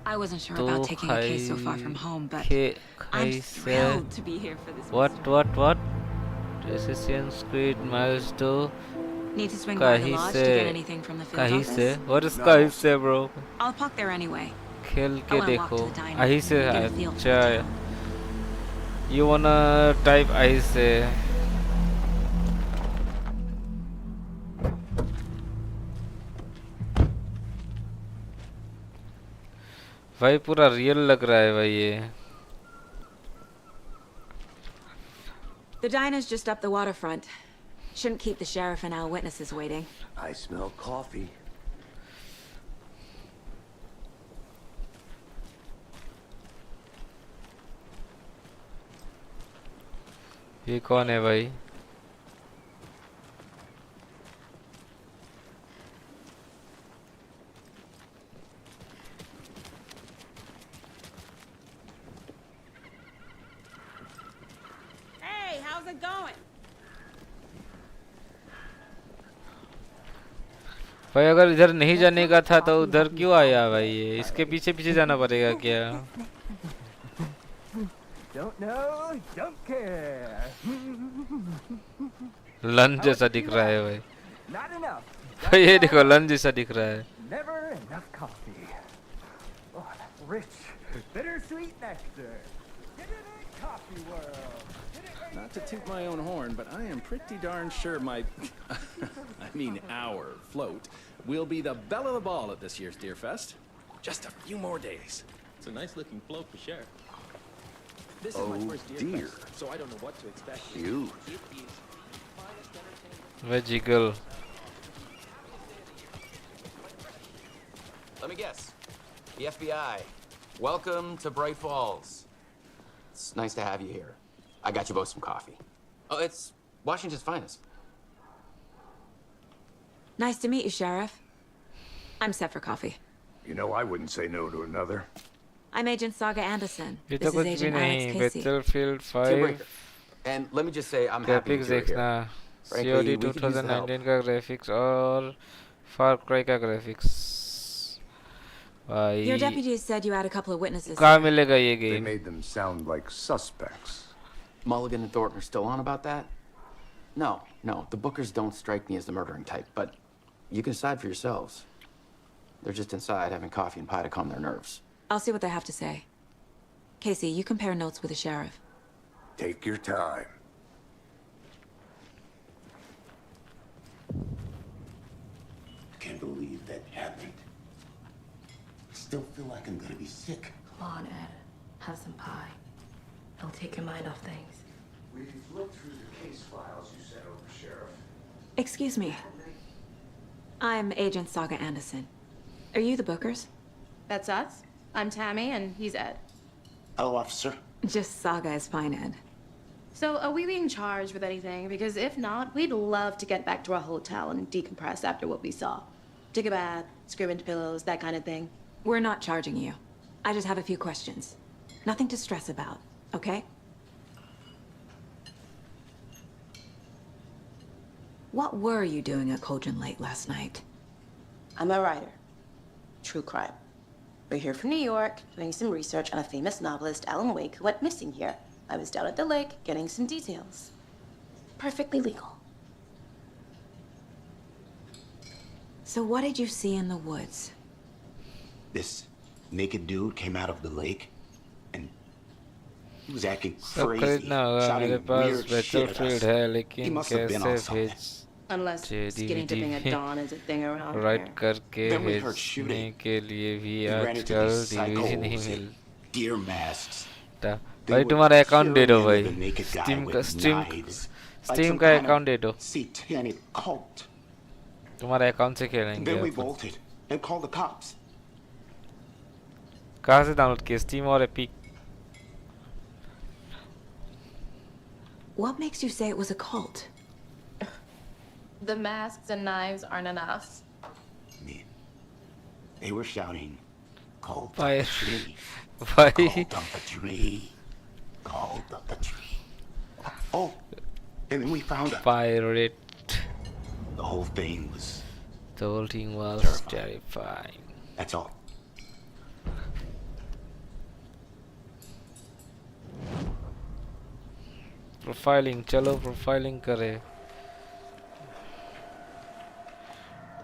I wasn't sure तो about taking a case so far from home, but I'm से thrilled to be here for this. what Assassin's Creed Miles to Need to swing by the कहीं lodge से to get anything from the field कहीं office? से what is कहीं से bro I'll park there anyway. खेल I के wanna walk देखो to the diner, कहीं से get a feel for the अच्छा town. you wanna type कहीं से भाई पूरा रियल लग रहा है भाई ये. The diner's just up the waterfront. Shouldn't keep the sheriff and our witnesses waiting. I smell coffee. ये कौन है भाई? Hey, how's it going? भाई अगर इधर नहीं जाने का था तो उधर क्यों आया भाई ये? इसके पीछे पीछे जाना पड़ेगा क्या? Don't know, don't care. Lunch जैसा दिख रहा है भाई. Not enough. भाई ये देखो लंच जैसा दिख रहा है. Never enough coffee. Oh, that rich, bittersweet nectar. Get in it, coffee world. Not to toot my own horn, but I am pretty darn sure my, I mean our float will be the belle of the ball at this year's Deer Fest. Just a few more days. It's a nice looking float for sure. This is my first Deer Deer. Fest, so I don't know what to expect. Huge. भाई jiggle. Let me guess. The FBI. Welcome to Bright Falls. It's nice to have you here. I got you both some coffee. Oh, it's Washington's finest. Nice to meet you, Sheriff. I'm set for coffee. You know, I wouldn't say no to another. I'm Agent Saga Anderson. ये This तो is कुछ भी Agent Alex नहीं. Casey. Battlefield Tim 5 Breaker. And let me just say, I'm happy graphics that you're देखना. here. Frankly, COD we could use the help. 2019 का graphics और Far Cry का graphics. Your भाई deputies said you had a couple of witnesses. कहाँ मिलेगा ये They game? made them sound like suspects. Mulligan and Thornton are still on about that? No, the Bookers don't strike me as the murdering type, but you can decide for yourselves. They're just inside having coffee and pie to calm their nerves. I'll see what they have to say. Casey, you compare notes with the sheriff. Take your time. Can't believe that happened. Still feel like I'm gonna be sick. Come on, Ed. Have some pie. It'll take your mind off things. We've looked through the case files you sent over, Sheriff. Excuse me. I'm Agent Saga Anderson. Are you the Bookers? That's us. I'm Tammy, and he's Ed. Hello, officer. Just Saga is fine, Ed. So, are we being charged with anything? Because if not, we'd love to get back to our hotel and decompress after what we saw. Take a bath, scream into pillows, that kind of thing. We're not charging you. I just have a few questions. Nothing to stress about, okay? What were you doing at Cauldron Lake last night? I'm a writer. True crime. We're here from New York, doing some research on a famous novelist, Alan Wake, who went missing here. I was down at the lake, getting some details. Perfectly legal. So what did you see in the woods? This naked dude came out of the lake, and he was acting सब crazy, खरीदना होगा. मेरे shouting pass weird shit at Battlefield us. है He लेकिन must have been on कैसे something. भेज Unless skinny dipping at dawn is a thing around right here. करके Then we heard भेजने shooting. के लिए भी We ran into आजकल these डीवीडी नहीं psychos in deer masks. मिलता. They भाई were तुम्हारा अकाउंट दे दो cheering भाई. in the naked guy steam with का knives, like स्टीम some का kind of अकाउंट दे दो. satanic cult. तुम्हारा अकाउंट से खेलेंगे Then we upon. bolted and called the cops. कहाँ से डाउनलोड किया? स्टीम और epic. What makes you say it was a cult? The masks and knives aren't enough. They were shouting, "Cult Why? of the tree! Why? Cult of the tree! Cult of the tree!" Oh, and then we found out Pirate. the whole thing was. The whole thing was terrifying. That's all. Profiling, चलो profiling करे.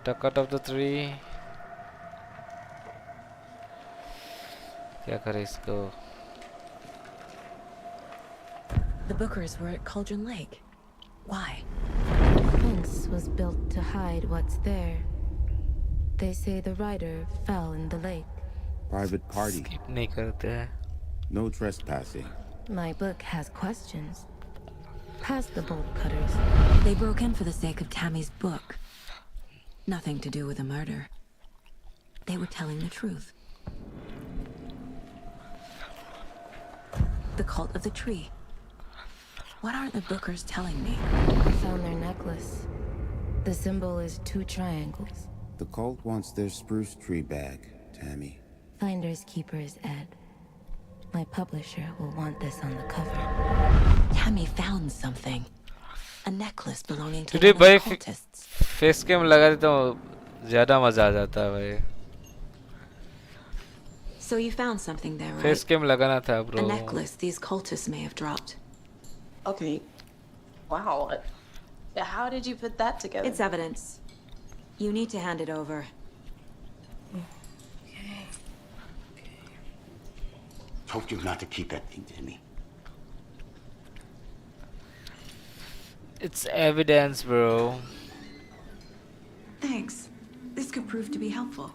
Duck out of the tree. क्या करे इसको? The Bookers were at Cauldron Lake. Why? The fence was built to hide what's there. They say the rider fell in the lake. Private party. Skip नहीं करते हैं. No trespassing. My book has questions. Past the bolt cutters. They broke in for the sake of Tammy's book. Nothing to do with a murder. They were telling the truth. The cult of the tree. What aren't the Bookers telling me? I found their necklace. The symbol is 2 triangles. The cult wants their spruce tree bag, Tammy. Finders keepers, Ed. My publisher will want this on the cover. Tammy found something. A necklace belonging to Today one of भाई the cultists. face cam लगा दे तो ज़्यादा मजा आ जाता है भाई. So you found something there, right? Face cam लगाना था A bro. necklace these cultists may have dropped. Okay. Wow. How did you put that together? It's evidence. You need to hand it over. Told you not to keep that thing, Timmy. It's evidence, bro. Thanks. This could prove to be helpful.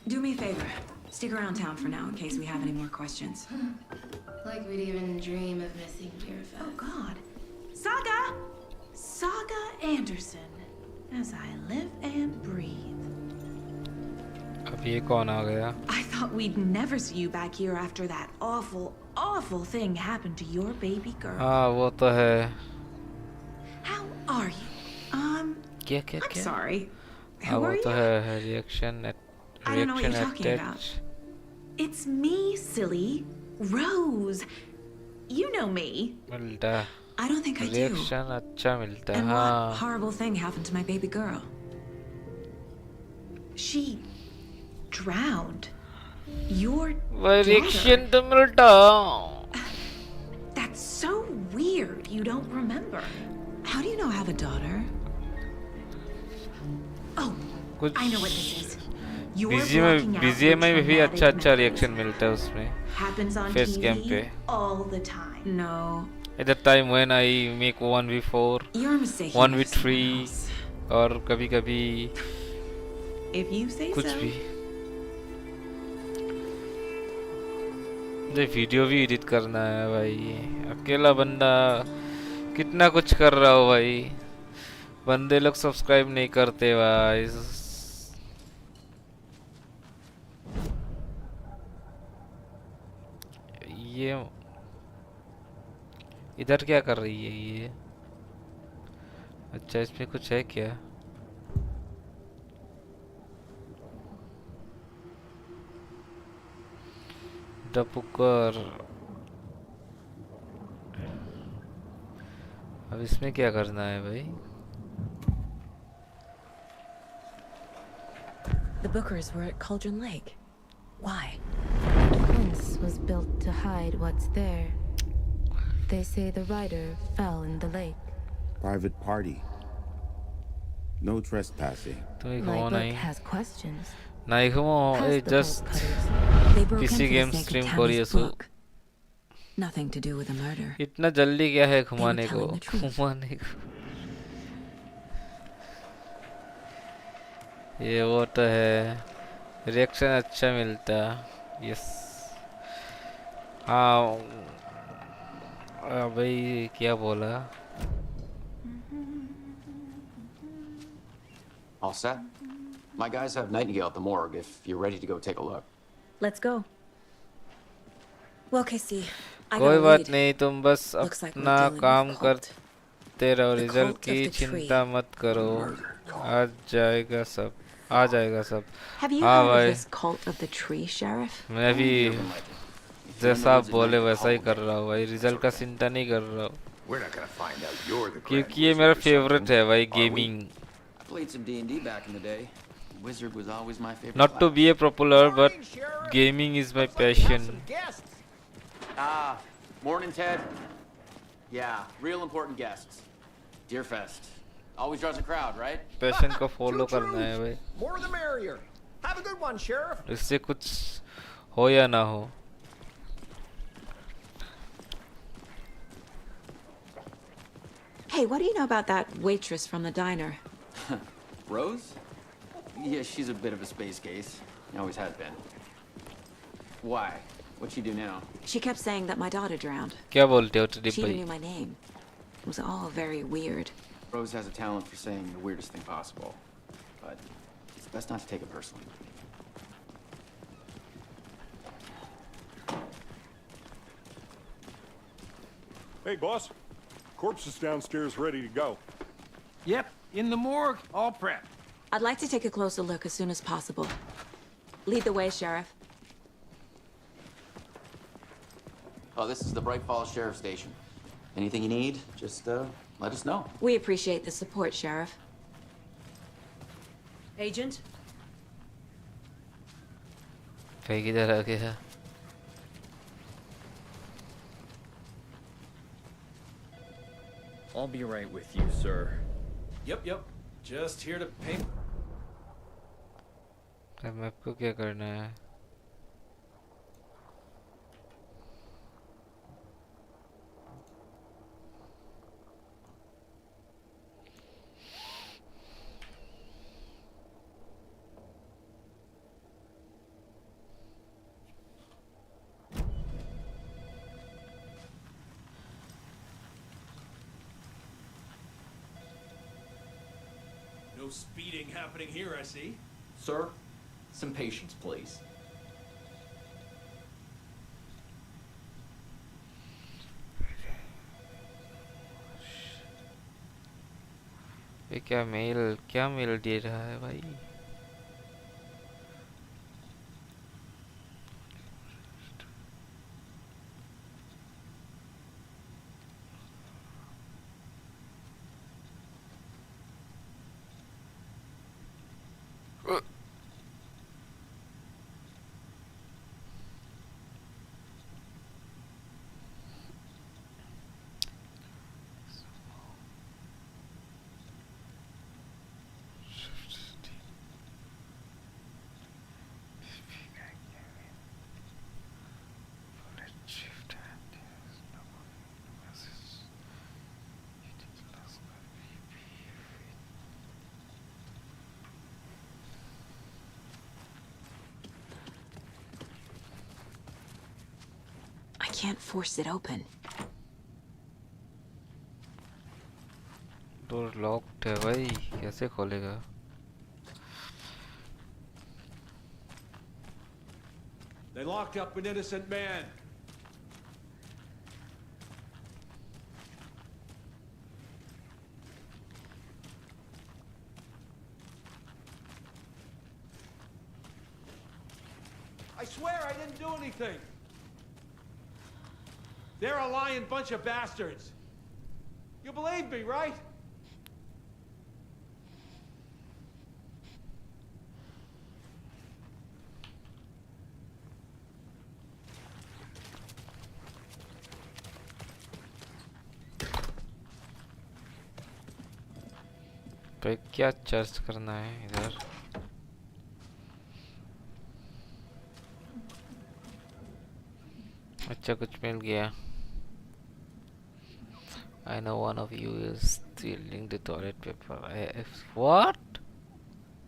Do me a favor. Stick around town for now in case we have any more questions. Like we'd even dream of missing Deerfest. Oh, God. Saga! Saga Anderson. As I live and breathe. अब ये कौन आ गया? I thought we'd never see you back here after that awful, awful thing happened to your baby girl. हाँ वो तो है. How are you? क्या क्या I'm क्या? sorry. हाँ Who वो are तो you? है reaction at I don't know what reaction you're at talking about. touch. It's me, silly. Rose. You know me. मिलता है. I don't think I do. Reaction अच्छा मिलता है. And what हाँ. horrible thing happened to my baby girl? She drowned. Your Reaction daughter. तो मिलता. That's so weird. You don't remember. How do you know I have a daughter? Oh, कुछ I know what this is. You're BGM blocking out BGM में your भी अच्छा traumatic अच्छा memories. reaction मिलता है उसमें. Happens on Face cam TV पे. all the time. No. At the time when I make 1v4, You're mistaken. 1v3 और कभी कभी If you say कुछ so. भी. मुझे वीडियो भी एडिट करना है भाई. अकेला बंदा कितना कुछ कर रहा हो भाई. बंदे लोग सब्सक्राइब नहीं करते भाई. ये इधर क्या कर रही है ये? अच्छा इसमें कुछ है क्या? डपुकर. अब इसमें क्या करना है भाई? The Bookers were at Cauldron Lake. Why? The fence was built to hide what's there. They say the rider fell in the lake. Private party. No trespassing. तुम्हें My घुमाओ book नहीं. has questions. नहीं घुमाओ. Past A the just bolt cutters. They broke in PC for game the sake stream of करिए Tammy's so. book. Nothing to do with a murder. इतना जल्दी क्या है घुमाने को? telling the truth. घुमाने को. ये वो तो है. रिएक्शन अच्छा मिलता. यस. हाँ. भाई क्या बोला? All set? My guys have Nightingale at the morgue if you're ready to go take a look. Let's go. Well, Casey, I got कोई a बात lead. नहीं, तुम बस Looks like we're अपना dealing with काम cult. करते रहो, The result cult की of the चिंता tree. मत करो, आ जाएगा सब, आ जाएगा सब। Have you हाँ heard of भाई, this cult of the tree, Sheriff? मैं भी Only hear them like it. If you're in the जैसा आप woods at बोले night, they're वैसा ही called. कर रहा हूँ भाई, रिजल्ट का चिंता नहीं कर रहा हूँ, We're not gonna find out you're the Grand क्योंकि ये Wizard मेरा or फेवरेट something, है भाई, are we? Gaming. I played some D&D back in the day. Wizard was always my favorite Not to class. be a popular, but Morning, Sheriff. gaming is my Looks like you have passion. some guests. Ah, morning, Ted. Yeah, real important guests. Deerfest. Always draws a crowd, right? Passion को follow Two करना है भाई, truths. More the merrier. Have a good one, Sheriff. इससे कुछ हो या ना हो। Hey, what do you know about that waitress from the diner? Rose? Yeah, she's a bit of a space case. Always has been. Why? What'd she do now? She kept saying that my daughter drowned. क्या बोलते हो tip She even भाई? knew my name. It was all very weird. Rose has a talent for saying the weirdest thing possible. But it's best not to take it personally. Hey, boss. Corpse is downstairs ready to go. Yep, in the morgue, all prepped. I'd like to take a closer look as soon as possible. Lead the way, Sheriff. Oh, this is the Bright Falls Sheriff Station. Anything you need, just let us know. We appreciate the support, Sheriff. Agent? भाई किधर आ गया? I'll be right with you, sir. Yep. Just here to pay. अब आपको क्या करना है? No speeding happening here, I see. Sir, some patience, please. ये क्या मेल दे रहा है भाई? I can't force it open. Door locked है भाई, कैसे खोलेगा? They locked up an innocent man. I swear I didn't do anything. They're a lying bunch of bastards. You believe me, right? भाई क्या चर्च करना है इधर? अच्छा कुछ मिल गया। I know one of you is stealing the toilet paper. What?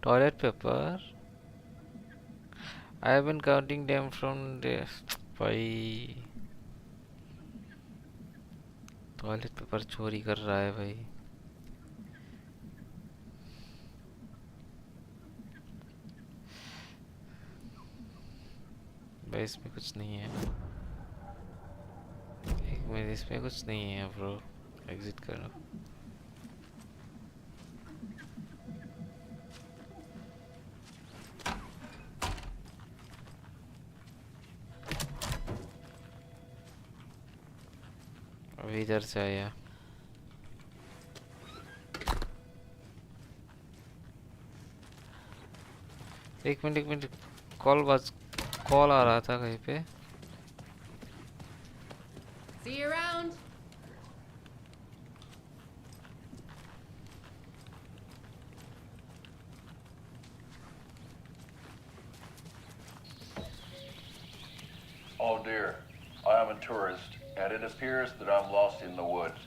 Toilet paper? I have been counting them from the भाई toilet paper चोरी कर रहा है भाई। भाई इसमें कुछ नहीं है। मिनट, इसमें कुछ नहीं है ब्रो, एग्जिट करो। अभी इधर से आया। एक मिनट, कॉल आ रहा था कहीं पे। See you around. Oh dear, I am a tourist, and it appears that I'm lost in the woods.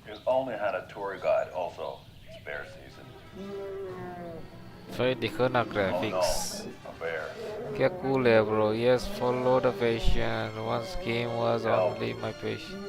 You only had a tour guide also. It's bear season. भाई देखो ना Oh graphics, no, a bear. क्या cool है bro. Yes, follow the patient. Once game was only my patient.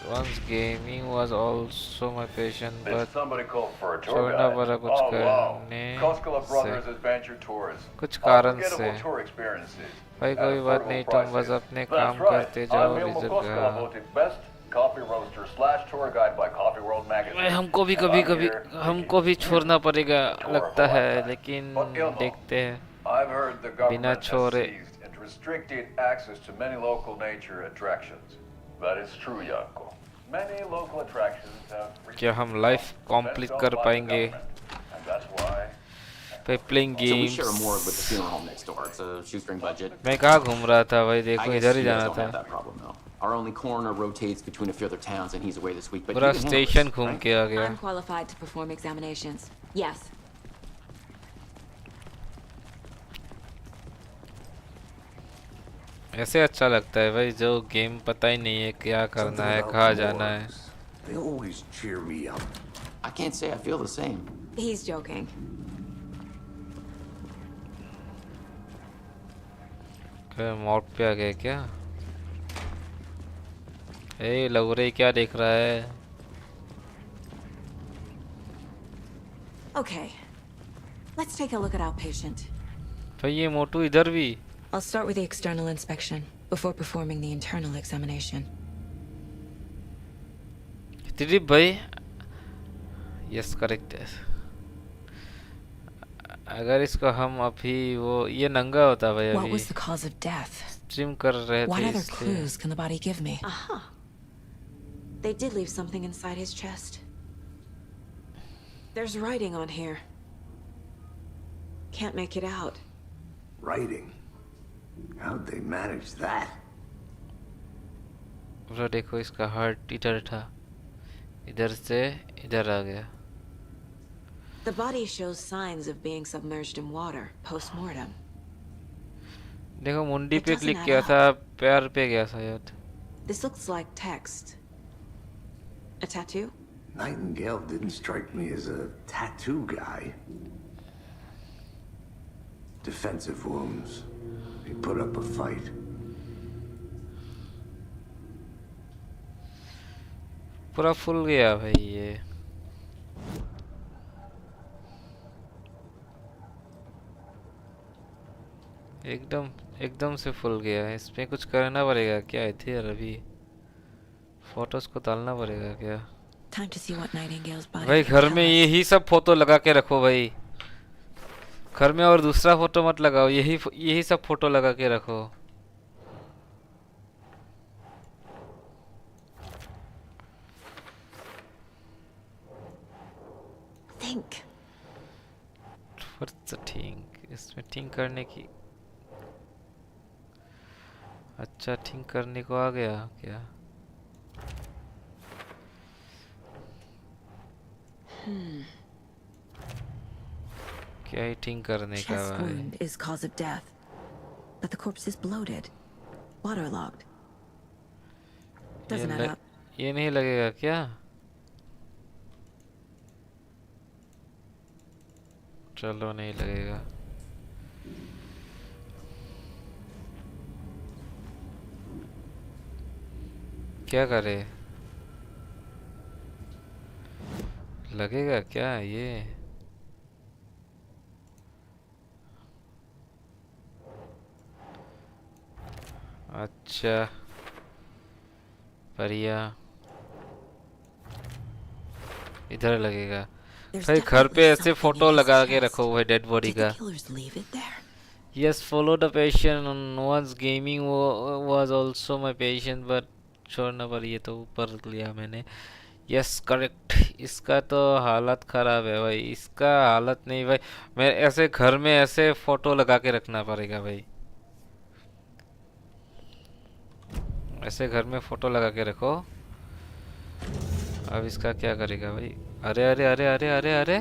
Once gaming was also my patient, Did but somebody call for a tour छोड़ना guide? पड़ा कुछ Oh wow, करने Koskela से, Brothers Adventure Tours. कुछ कारण से। Unforgettable tour experiences. भाई At कोई बात affordable नहीं, तुम बस prices. अपने That's काम right. करते जाओ। I'm Ilmo result Koskela, voted best coffee roaster / tour guide by Coffee World magazine. भाई हमको भी And कभी I'm कभी here हमको भी छोड़ना पड़ेगा tour लगता of a है, lifetime. लेकिन But Ilmo, देखते हैं। I've heard the बिना government has छोड़े seized and restricted access to many local nature attractions. That is true, Yanko. Many local attractions have क्या हम लाइफ कंप्लीट कर पाएंगे? and that's why by playing So we share a games। morgue with the funeral home next door. It's a shoestring budget. मैं कहाँ घूम रहा था भाई, I देखो guess इधर ही you guys जाना don't have था। that problem though. Our only coroner rotates between a few other towns, and he's away this week. But पूरा you can handle station this, घूम right? के आ गया। I'm qualified to perform examinations. Yes. ऐसे अच्छा लगता है भाई, जो गेम पता ही नहीं है क्या करना है, कहाँ जाना है। They always cheer me up. I can't say I feel the same. He's joking. क्या मॉड पे आ गए क्या? ए लवरे क्या देख रहा है? Okay. Let's take a look at our patient. भाई ये मोटू इधर भी। I'll start with the external inspection before performing the internal examination. Dilip भाई, यस करेक्ट है। अगर इसको हम अभी वो ये नंगा होता भाई, What अभी was the cause of death? Stream कर रहे What थे other इसलिए। clues can the body give me? Aha. They did leave something inside his chest. There's writing on here. Can't make it out. Writing? How'd they manage that? Bro देखो इसका heart इधर था, इधर से इधर आ गया। The body shows signs of being submerged in water post-mortem. देखो मुंडी It पे doesn't क्लिक add किया up. था, पैर पे गया शायद। This looks like text. A tattoo? Nightingale didn't strike me as a tattoo guy. Defensive wounds. He put up a fight. पूरा फुल गया भाई ये। एकदम से फुल गया है। इसमें कुछ करना पड़ेगा क्या? इधर अभी फोटोज को डालना पड़ेगा क्या? Time to see what Nightingale's body भाई can घर tell में us. यही सब फोटो लगा के रखो भाई, घर में और दूसरा फोटो मत लगाओ, यही सब फोटो लगा के रखो। Think. What's the thing? इसमें थिंक करने की, अच्छा थिंक करने को आ गया क्या? क्या ही थिंक करने का Chest भाई? wound is cause of death, but the corpse is bloated, waterlogged. Doesn't add up. ये नहीं लगेगा क्या? चलो नहीं लगेगा। क्या करे? लगेगा क्या ये? अच्छा बढ़िया इधर लगेगा भाई घर पे ऐसे फोटो लगा के रखो भाई डेड बॉडी का Yes, follow the passion on one's gaming was also my passion but छोड़ना पर ये तो ऊपर लिया मैंने यस करेक्ट इसका तो हालत खराब है भाई इसका हालत नहीं भाई मैं ऐसे घर में ऐसे फोटो लगा के रखना पड़ेगा भाई ऐसे घर में फोटो लगा के रखो अब इसका क्या करेगा भाई अरे अरे अरे अरे अरे अरे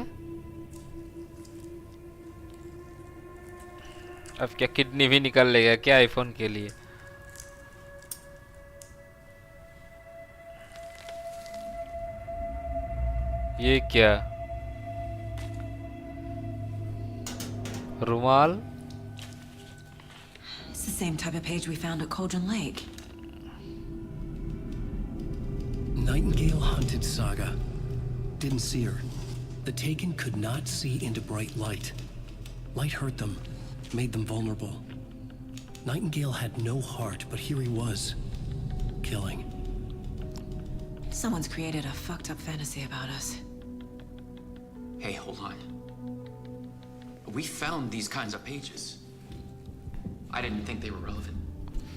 अब क्या किडनी भी निकल लेगा क्या आईफोन के लिए ये क्या रुमाल It's the same type of page we found at Cauldron Lake. Nightingale hunted Saga. Didn't see her. The Taken could not see into bright light. Light hurt them, made them vulnerable. Nightingale had no heart, but here he was, killing. Someone's created a fucked up fantasy about us. Hey, hold on. We found these kinds of pages. I didn't think they were relevant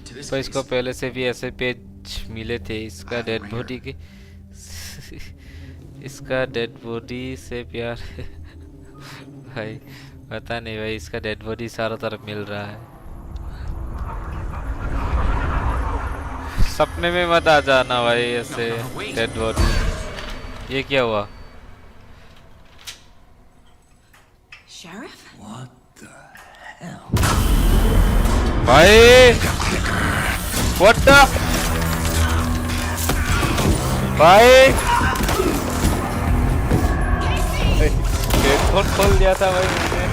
to this तो case. इसको पहले से भी ऐसे page मिले थे इसका dead body की इसका डेड बॉडी से प्यार भाई पता नहीं भाई इसका डेड बॉडी चारों तरफ मिल रहा है सपने में मत आ जाना भाई ऐसे डेड बॉडी ये क्या हुआ Sheriff? What the hell? भाई what the भाई हेडफोन खोल दिया था भाई मैंने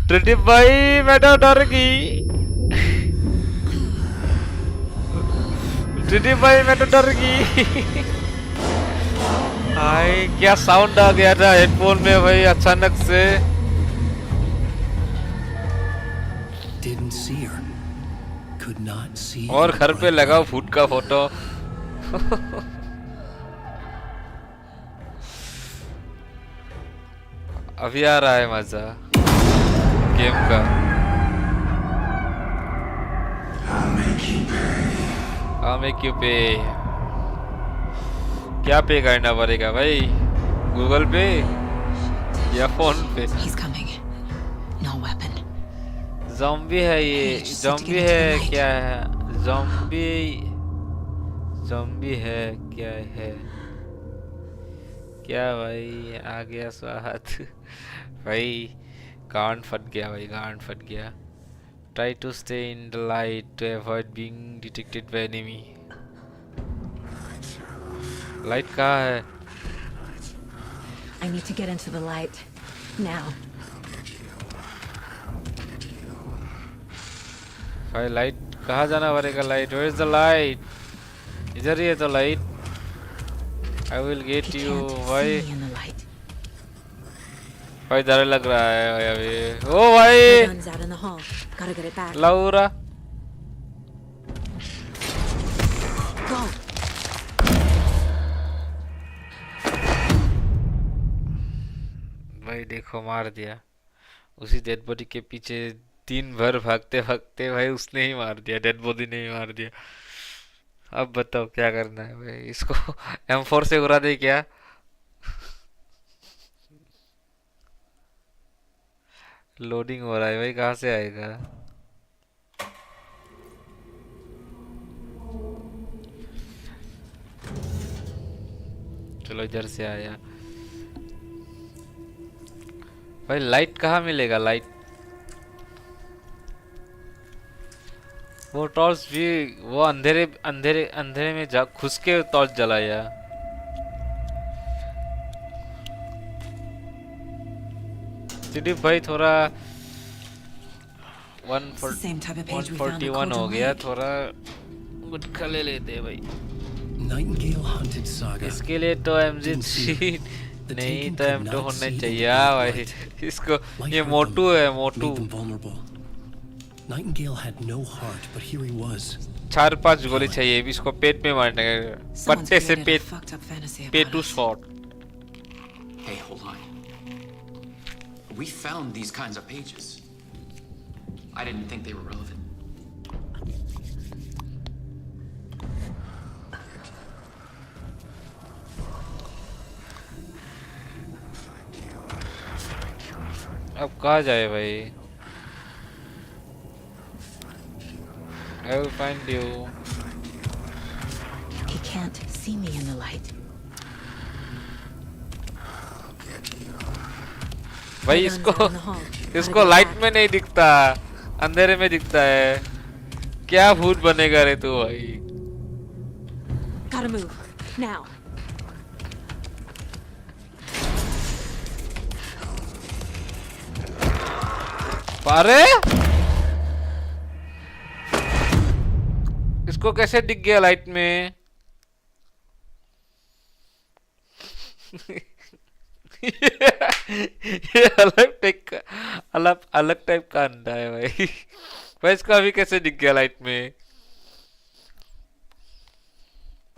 ट्रिटिप भाई मैं तो डर गई ट्रिटिप भाई मैं तो डर गई भाई क्या साउंड आ गया था हेडफोन में भाई अचानक से Didn't see her. Could not see. और घर पे लगाओ फूड का फोटो अभी आ रहा है मजा गेम का I'll make you pay क्या पे करना पड़ेगा भाई गूगल पे या फोन पे He's coming. No weapon. Zombie है ये ज़ॉम्बी है क्या है ज़ॉम्बी ज़ॉम्बी है क्या है क्या भाई आ गया स्वाद भाई गांड फट गया भाई गांड फट गया Try to stay in the light to avoid being detected by enemy. Light कहाँ है? I need to get into the light. Now. भाई लाइट कहाँ जाना पड़ेगा light? Where is the light? इधर ही है तो light. I will get you. भाई भाई डर लग रहा है भाई अभी. ओ भाई. लाउरा. भाई देखो मार दिया. उसी डेड बॉडी के पीछे दिन भर भागते भागते भाई उसने ही मार दिया डेड बॉडी ने ही मार दिया. अब बताओ क्या करना है भाई इसको M4 से उड़ा दे क्या लोडिंग हो रहा है भाई कहाँ से आएगा चलो इधर से आया भाई लाइट कहाँ मिलेगा लाइट वो टॉर्च भी वो अंधेरे अंधेरे अंधेरे में जा घुस के टॉर्च जलाया सिटी भाई थोड़ा 141 हो गया थोड़ा गुटखा ले लेते भाई Nightingale hunted Saga. इसके लिए तो MG3 नहीं टाइम तो होने चाहिए भाई इसको ये मोटू है मोटू Nightingale had no heart, but here he was. 4-5 गोली चाहिए भी इसको पेट में मारने का पट्टे से पेटू shot. Hey, hold on. We found these kinds of pages. I didn't think they were relevant. अब कहाँ जाए भाई? I will find you. He can't see me in the light. भाई इसको लाइट में नहीं दिखता, अंधेरे में दिखता है. क्या भूत बनेगा रे तू भाई? Gotta move now. अरे इसको कैसे दिख गया लाइट में? ये अलग टाइप का अंडा है भाई. भाई इसको अभी कैसे दिख गया लाइट में?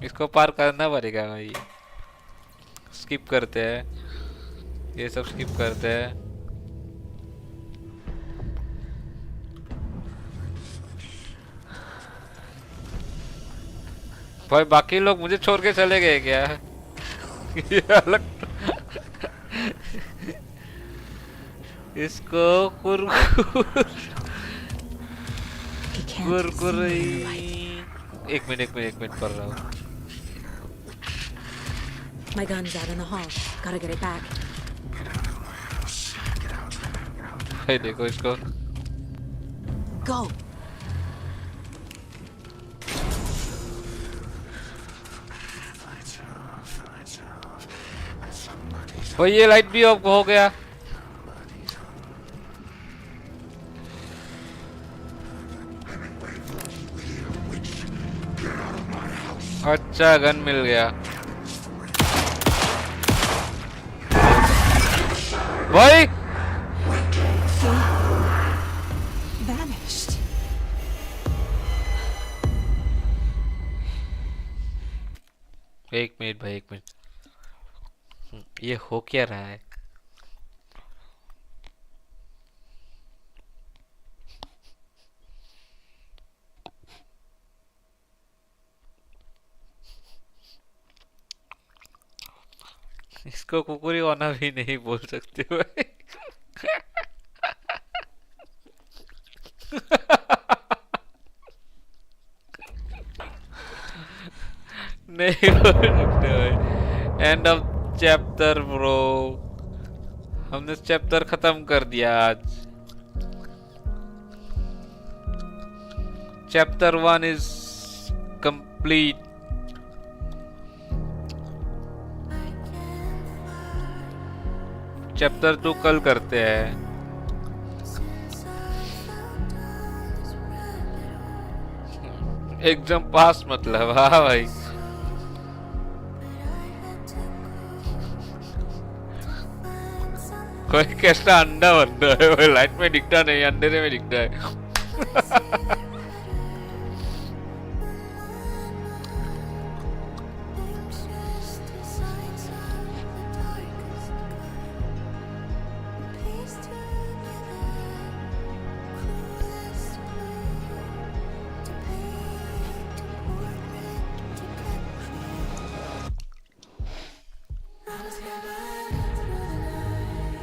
इसको पार करना पड़ेगा भाई. स्किप करते हैं, ये सब स्किप करते हैं. भाई बाकी लोग मुझे छोड़ के चले गए क्या? ये अलग इसको कुरकुरी. एक मिनट पढ़ रहा हूँ. My gun's out in the hall. Gotta get it back. भाई देखो इसको. Go. भाई ये लाइट भी ऑफ हो गया. अच्छा गन मिल गया भाई. Vanished. एक मिनट भाई, एक मिनट. ये हो क्या रहा है? इसको कुकुरी वाना भी नहीं बोल सकते भाई. नहीं बोल सकते भाई. End of chapter bro. हमने चैप्टर खत्म कर दिया आज. Chapter 1 is complete. चैप्टर 2 कल करते हैं. एग्जाम पास मतलब. हाँ भाई कोई कैसा अंडा बनता है वो लाइट में दिखता नहीं, अंधेरे में दिखता है.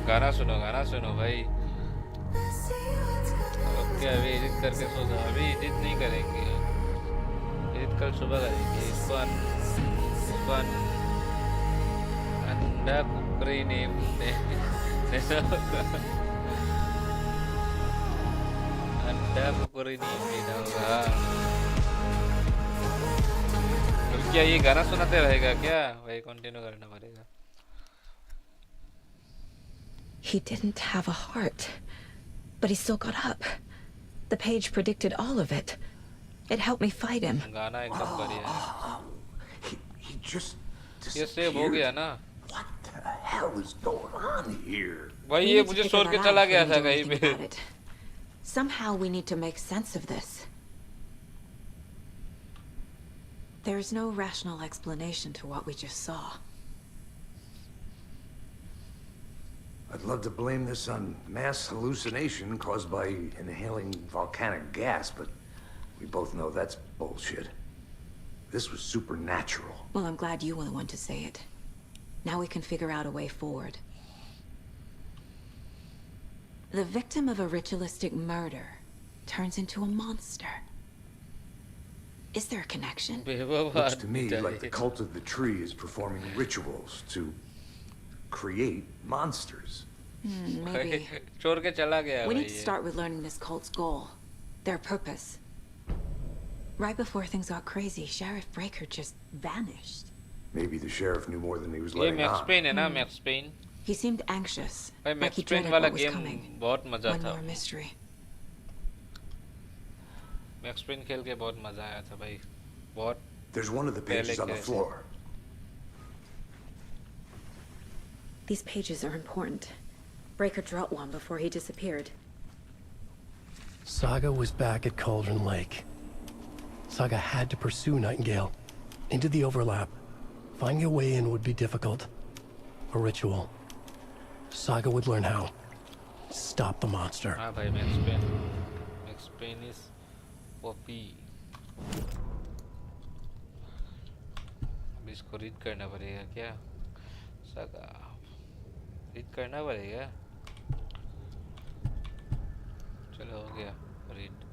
गाना सुनो भाई. ओके अभी एडिट करके सो जाओ. अभी एडिट नहीं करेंगे, एडिट कल सुबह करेंगे. इसको अंडा कुकरी नेम अंडा कुकरी नेम देना होगा. तो क्या ये गाना सुनाते रहेगा क्या भाई? कंटिन्यू करना पड़ेगा. He didn't have a heart, but he still got up. The page predicted all of it. It helped me fight him. गाना एकदम बढ़िया है. He just ये सेव हो गया ना? What the the hell is going on here? भाई We ये need to मुझे figure छोड़ that के out चला if we गया can था do कहीं anything पे about it. Somehow we need to make sense of this. There's no rational explanation to what we just saw. I'd love to blame this on mass hallucination caused by inhaling volcanic gas, but we both know that's bullshit. This was supernatural. Well, I'm glad you were the one to say it. Now we can figure out a way forward. The victim of a ritualistic murder turns into a monster. Is there a connection? Looks to me like the cult of the tree is performing rituals to create monsters. Maybe. छोड़ के चला गया We भाई need to ये। start with learning this cult's goal. Their purpose. Right before things got crazy, Sheriff Breaker just vanished. Maybe the sheriff knew more than he was ये letting Max on. Payne है ना Max Payne He seemed anxious, भाई like Max he Payne dreaded वाला what was game coming. बहुत मजा One था more mystery. Max pen खेल के बहुत मजा आया था भाई बहुत There's one of the pages on the floor. These pages are important. Breaker dropped one before he disappeared. Saga was back at Cauldron Lake. Saga had to pursue Nightingale into the overlap. Finding a way in would be difficult. A ritual. Saga would learn how. Stop the monster. हाँ भाई मैक्स pen is OP अब इसको read करना पड़ेगा क्या saga read करना पड़ेगा चलो हो गया रीड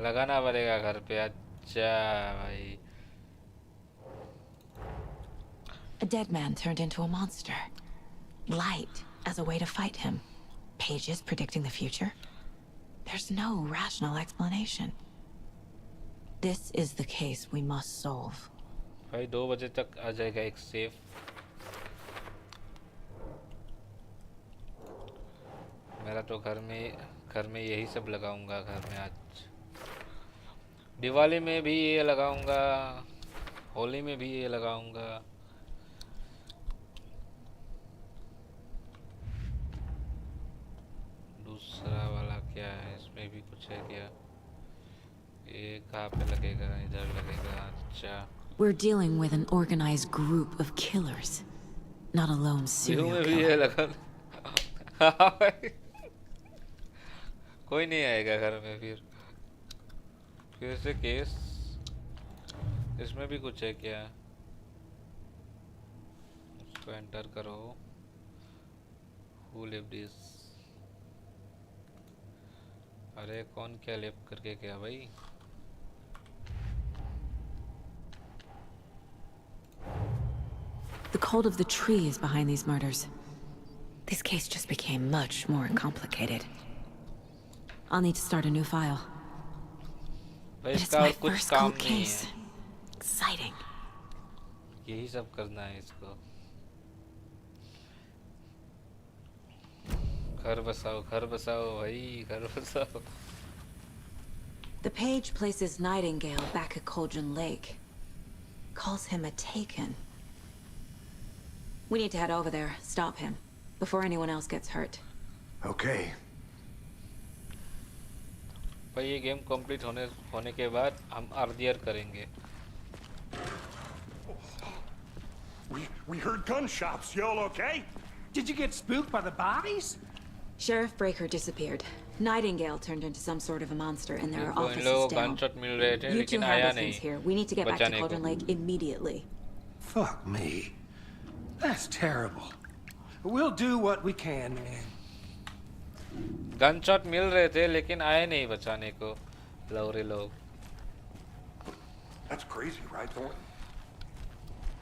लगाना पड़ेगा घर पे अच्छा भाई A dead man turned into a monster. Light as a way to fight him. Pages predicting the future. There's no rational explanation. This is the case we must solve. भाई 2 बजे तक आ जाएगा एक सेफ मेरा तो घर में यही सब लगाऊंगा घर में आज दिवाली में भी ये लगाऊंगा होली में भी ये लगाऊंगा दूसरा वाला क्या है इसमें भी कुछ है क्या ये कहाँ पे लगेगा इधर लगेगा अच्छा We're dealing with an organized group of killers, not a lone serial killer. कोई नहीं आएगा घर में फिर से केस इसमें भी कुछ है क्या उसको एंटर करो Who lived this अरे कौन क्या लिव करके गया भाई The cult of the tree is behind these murders. This case just became much more complicated. I'll need to start a new file. भाई But it's इसका my और कुछ first काम cold नहीं case. है Exciting. यही सब करना है इसको घर बसाओ भाई घर बसाओ The page places Nightingale back at Cauldron Lake. Calls him a Taken. We need to head over there, stop him, before anyone else gets hurt. Okay. भाई ये गेम कंप्लीट होने के बाद हम अर्लियर करेंगे We heard gunshots. Y'all okay? Did you get spooked by the bodies? Sheriff Breaker disappeared. Nightingale turned into some sort of a monster, and there are इनको इन offices लोगों को down. गनशॉट मिल रहे थे You two लेकिन आया handle things नहीं here. We need to get back to बचाने को Cauldron Lake immediately. Fuck me. That's terrible. We'll do what we can, man. Gunshot मिल रहे थे लेकिन आए नहीं बचाने को लौरे लोग That's crazy, right, Thornton?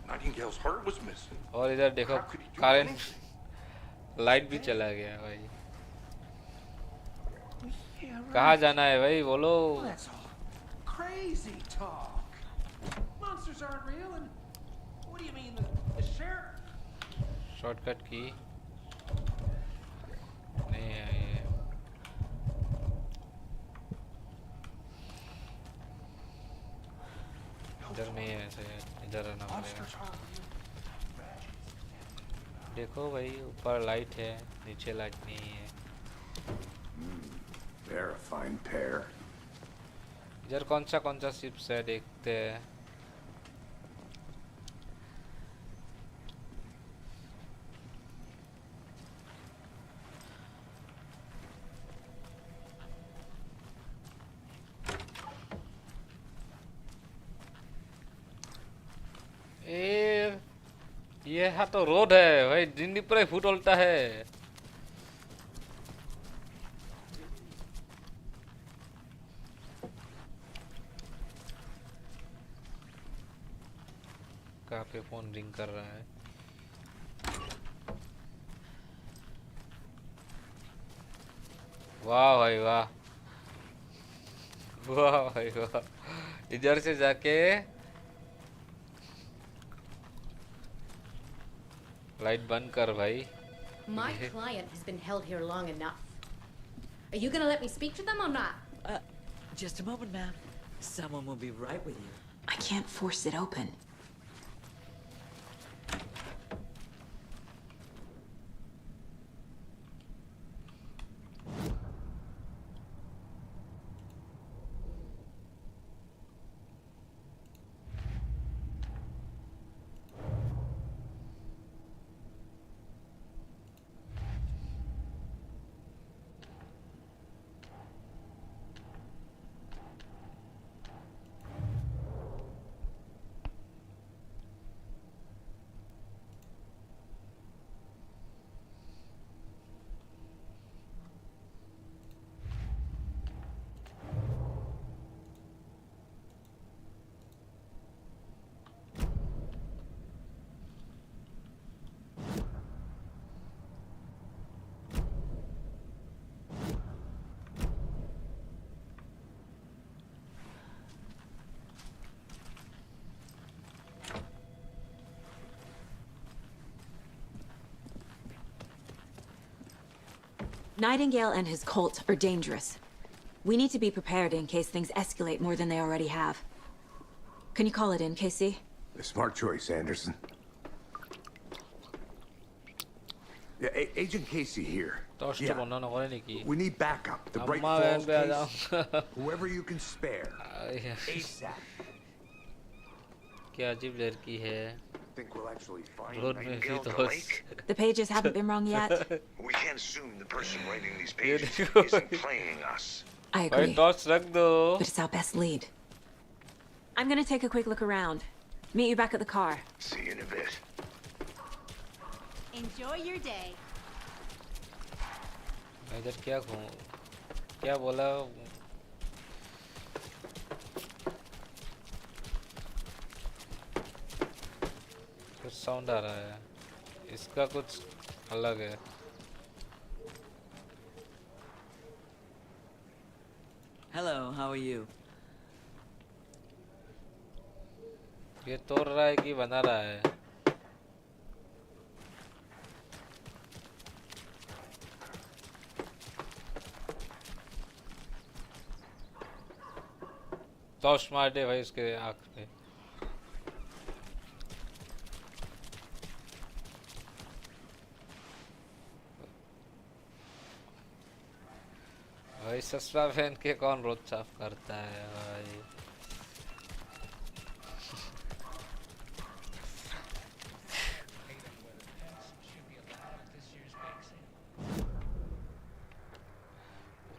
Nightingale's heart was missing. और इधर देखो करंट लाइट भी चला गया भाई कहाँ जाना है भाई बोलो That's all crazy talk. Monsters aren't real, and what do you mean the sheriff? Shortcut की नहीं आई है इधर में ही है शायद, इधर आना पड़ेगा। देखो भाई ऊपर लाइट है, नीचे लाइट नहीं है। They're a fine pair. इधर कौन सा शिप्स है देखते हैं। ये यहाँ तो रोड है भाई, जिंदी पर फुट उल्टा है। कहाँ पे फोन रिंग कर रहा है। वाह भाई वाह, वाह भाई वाह। इधर से जाके लाइट बंद कर भाई। My client has been held here long enough. Are you gonna let me speak to them or not? Just a moment, ma'am. Someone will be right with you. I can't force it open. Nightingale and his cult are dangerous. We need to be prepared in case things escalate more than they already have. Can you call it in, Casey? A smart choice, Anderson. Yeah, Agent Casey here. We need backup. The Bright Falls case. Whoever you can spare. ASAP. क्या अजीब लड़की है। Think we'll actually find road में भी तो The pages haven't been wrong yet. We can't assume the person writing these pages isn't playing us. I agree. Torch रख दो। But it's our best lead. I'm gonna take a quick look around. Meet you back at the car. See you in a bit. Enjoy your day. इधर क्या क्या बोला। कुछ sound आ रहा है, इसका कुछ अलग है। Hello, how are you? ये तोड़ रहा है कि बना रहा है। टॉर्च मार दे भाई उसके आँख पे। भाई सस्ता पहन के कौन रोड साफ करता है भाई।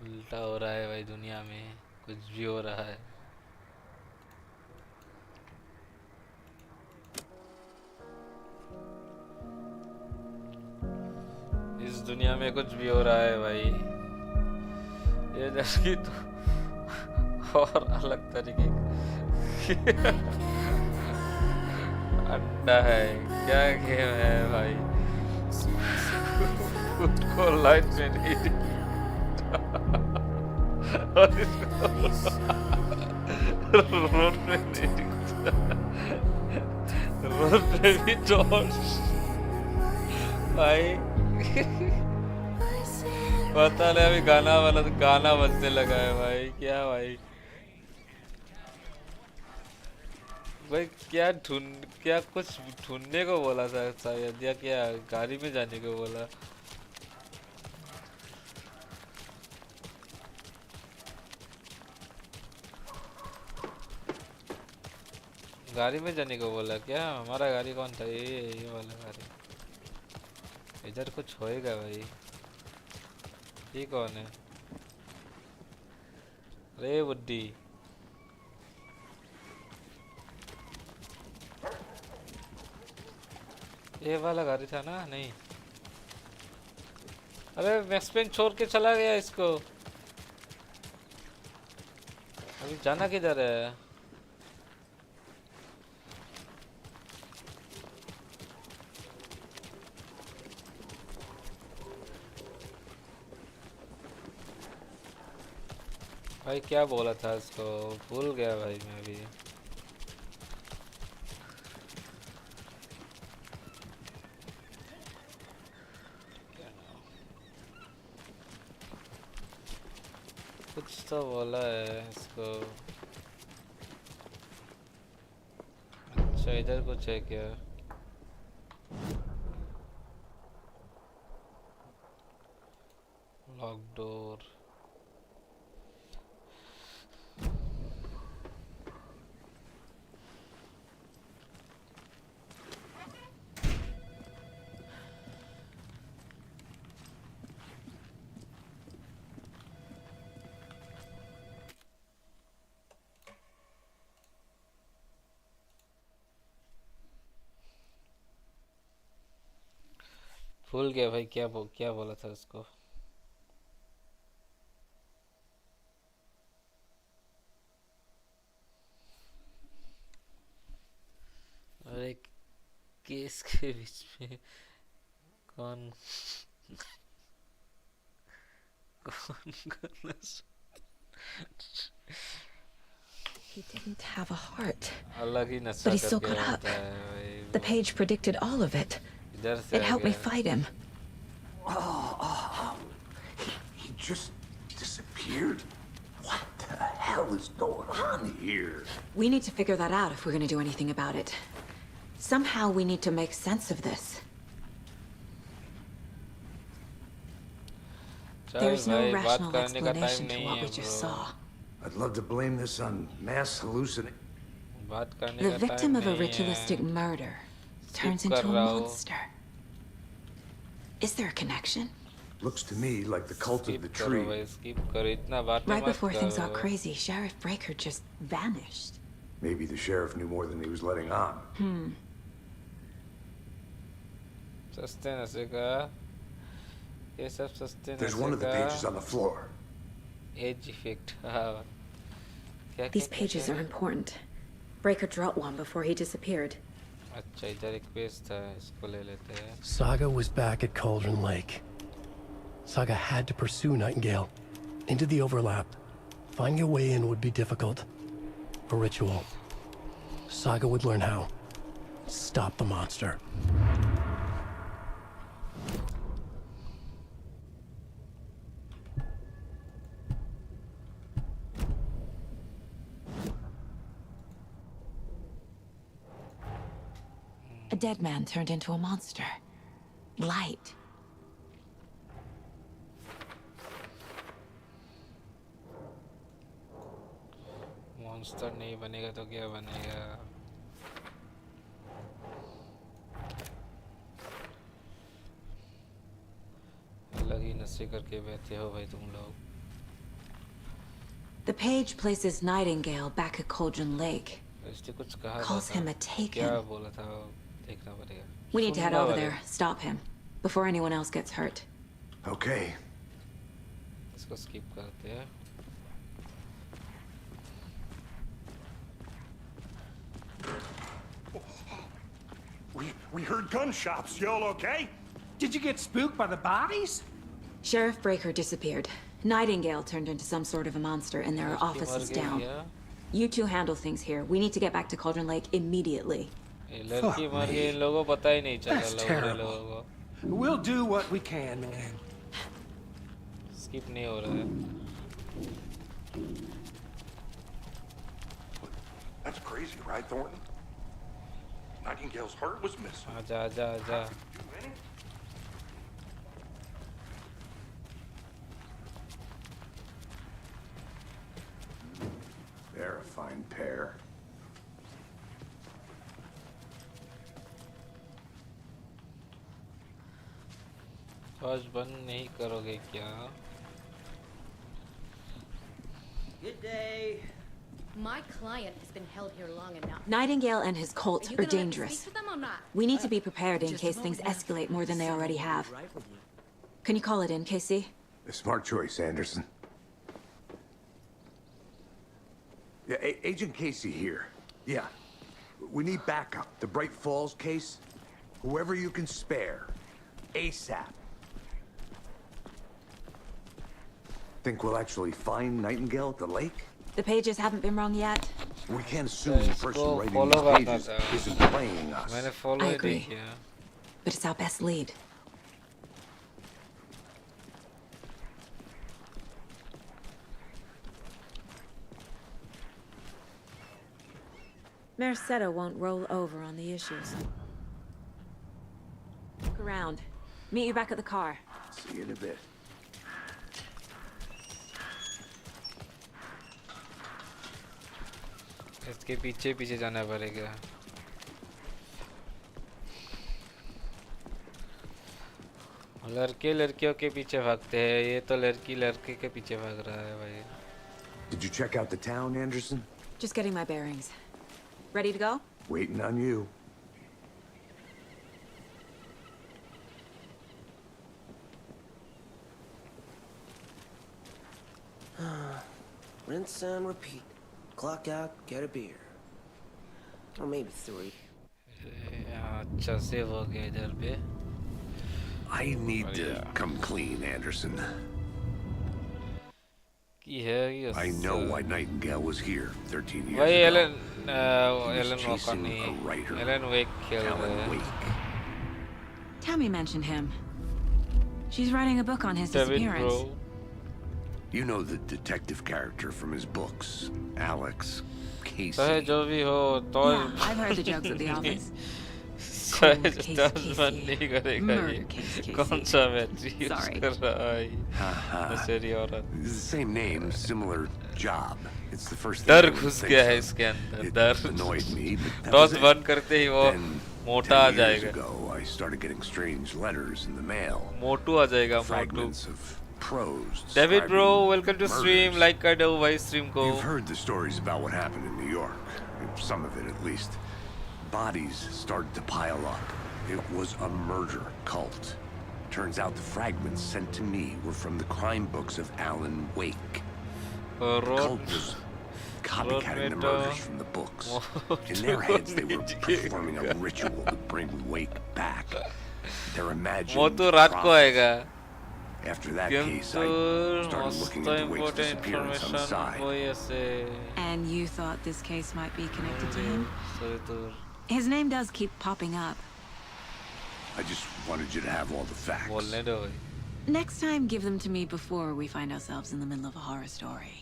उल्टा हो रहा है भाई, दुनिया में कुछ भी हो रहा है। इस दुनिया में कुछ भी हो रहा है भाई। ये जैसे तो और अलग तरीके अड्डा है, क्या गेम है भाई। खुद को लाइट में नहीं और इसको रोड पे नहीं दिखता। रोड पे भी टॉर्च भाई। पता नहीं अभी गाना बजने लगा है भाई। क्या भाई भाई क्या कुछ ढूंढने को बोला था शायद, या क्या गाड़ी में जाने को बोला? गाड़ी में जाने को बोला क्या? हमारा गाड़ी कौन था? ये वाला गाड़ी। इधर कुछ होएगा भाई। ये कौन है? अरे बुड्ढी, ये वाला गाड़ी था ना? नहीं, अरे मैक्सपेन छोड़ के चला गया इसको। अभी जाना किधर है? भाई क्या बोला था इसको, भूल गया भाई मैं भी। कुछ तो बोला है इसको। अच्छा इधर कुछ है क्या? Lock door. भूल गया भाई, क्या बोला था उसको। अरे केस के बीच में कौन कौन He didn't have a heart, अलग ही नशा but he still करके got up. रहता है भाई The page predicted all of it. इधर से It आ helped me गया। fight him. He just disappeared? What the hell is going on here? We need to figure that out if we're going to do anything about it. Somehow we need to make sense of this. There's no rational explanation to what we just saw. I'd love to blame this on mass hallucination. The victim of a ritualistic murder turns into a monster. Is there a connection? Looks to me like the cult of the tree. Right before things got crazy, Sheriff Breaker just vanished. Maybe the sheriff knew more than he was letting on. सस्ते नशे का ये सब सस्ते There's नशे one of the का pages on the floor. Age effect. हाँ क्या These pages are important. Breaker dropped one before he disappeared. अच्छा इधर एक पेज था, इसको ले लेते हैं। Saga was back at Cauldron Lake. Saga had to pursue Nightingale into the overlap. Finding a way in would be difficult. A ritual. Saga would learn how. Stop the monster. A dead man turned into a monster. Light. Monster नहीं बनेगा तो क्या बनेगा? अलग ही नशे करके बैठे हो भाई तुम लोग। The page places Nightingale back at Cauldron Lake. इसने कुछ कहा Calls था, him a taken. क्या बोला था देखना पड़ेगा। We need to head सुनना over पड़ेगा। there, stop him, before anyone else gets hurt. Okay. इसको स्किप करते हैं। We heard gunshots. Y'all okay? Did you get spooked by the bodies? Sheriff Breaker disappeared. Nightingale turned into some sort of a monster, and there are offices down. You two handle things here. We need to get back to Cauldron Lake immediately. लड़की मर गई, इन लोगों को पता ही नहीं चला। That's लोगों terrible. को We'll do what we can, man. Skip नहीं हो रहा है। That's crazy, right, Thornton? Nightingale's heart was missing. आजा आजा आजा. They're a fine pair. आज बंद नहीं करोगे क्या? Good day. My client has been held here long enough. Nightingale and his cult Are you are gonna let me dangerous. speak to them or not? We need to be prepared in case things escalate more than they already have. Can you call it in, Casey? A smart choice, Anderson. Yeah, Agent Casey here. Yeah. We need backup. The Bright Falls case. Whoever you can spare. ASAP. Think we'll actually find Nightingale at the lake? The pages haven't been wrong yet. We can't assume the person writing these pages isn't playing us. मैंने follow I he agree. नहीं किया. But it's our best lead. Mercedo won't roll over on the issues. Look around. Meet you back at the car. See you in a bit. इसके पीछे पीछे जाना पड़ेगा. लड़के लड़कियों के पीछे भागते हैं, ये तो लड़की लड़के के पीछे भाग रहा है भाई. Did you check out the town, Anderson? Just getting my bearings. Ready to go? Waiting on you. Rinse and repeat. Clock out, get a beer. Or maybe 3. अच्छा सेव हो गया इधर पे. I need to come clean, Anderson. I know why Nightingale was here 13 years भाई ago. Alan Walker नहीं, Elon वेक खेल रहे हैं. Tammy mentioned him. She's writing a book on his David disappearance. Bro. You know the detective character from his books, Alex, Casey. चाहे जो भी हो तो Yeah, I've heard the jokes at the office. चाहे जज बंद नहीं करेगा ये. कौन सा बैटरी यूज कर रहा है? नशेरी औरत. The same name, similar job. It's the first डर thing घुस गया है इसके अंदर. डर. annoyed me, but that toss was बंद it. करते ही वो मोटा आ 10 years जाएगा. ago, I started getting strange letters in the mail. मोटू आ जाएगा. मोटू. Fragments of prose. David bro, describing welcome to murders. stream. Like कर दो भाई stream को. You've heard the stories about what happened in New York. Some of it, at least. Bodies started to pile up. It was a murder cult. Turns out the fragments sent to me were from the crime books of Alan Wake. The cult was copycatting the murders from the books. In their heads, they were performing a ritual to bring Wake back. Their imagined मोटू रात को आएगा. After that case, I started looking into Wake's disappearance on the side. And you thought this case might be connected to him? तो His name does keep popping up. I just wanted you to have all the facts. बोलने दो भाई. Next time, give them to me before we find ourselves in the middle of a horror story.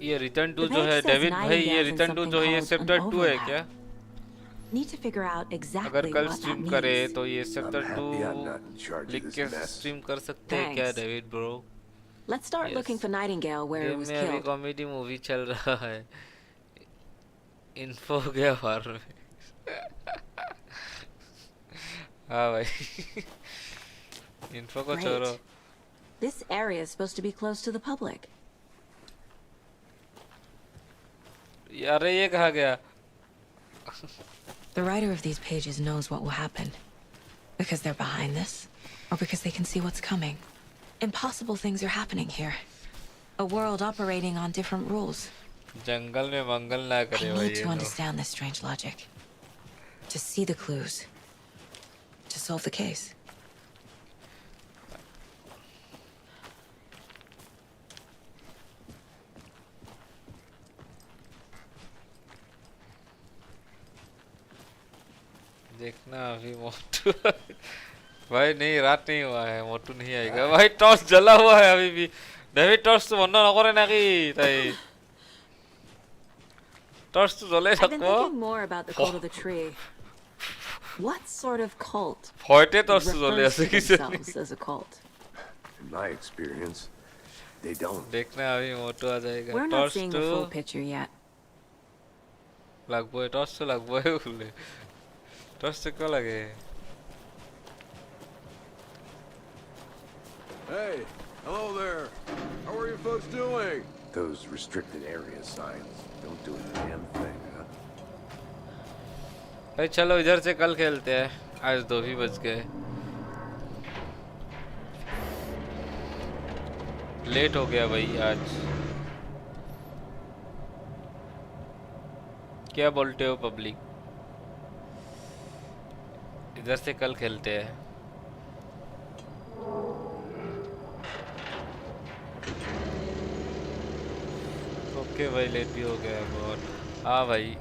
ये return to जो है David भाई, ये return to जो है ये चैप्टर 2 है क्या? Need to figure out exactly अगर कल what that स्ट्रीम means. करे तो ये chapter I'm happy I'm not in 2 charge of लिख this के mess. स्ट्रीम कर सकते हैं क्या Thanks. David bro? Let's start looking for Nightingale where it game was में अभी killed. कॉमेडी मूवी चल रहा है. इन्फो गया बाहर में. हाँ भाई. इन्फो को छोड़ो. Great. This area is supposed to be close to the public. यार ये कहाँ गया? The writer of these pages knows what will happen. Because they're behind this, or because they can see what's coming. Impossible things are happening here. A world operating on different rules. जंगल में मंगल ना I करे भाई need ये to लोग. understand this strange logic. To see the clues. To solve the case. देखना अभी मोटू भाई नहीं रात नहीं हुआ है मोटू नहीं आएगा भाई टॉर्च जला हुआ है अभी भी डेविड टॉर्च तो बंद न करे ना कि ताई टॉर्च तो जले I've been सकबो thinking more about the cult of the tree. What sort of cult ভয়তে টর্চ জ্বলে refers আছে to কিসে themselves as a cult? In my experience, they don't. देखना अभी मोटू आ जाएगा We're not टॉर्च seeing तो the full picture yet. लगबो है टॉर्च तो लगबो है बोले टॉर्च तो क्यों लगे Hey, hello there. How are you folks doing? Those restricted area signs don't do a damn thing, huh? भाई चलो इधर से कल खेलते हैं आज 2 भी बज गए लेट हो गया भाई आज क्या बोलते हो पब्लिक इधर से कल खेलते हैं ओके भाई लेट भी हो गया है बहुत हाँ भाई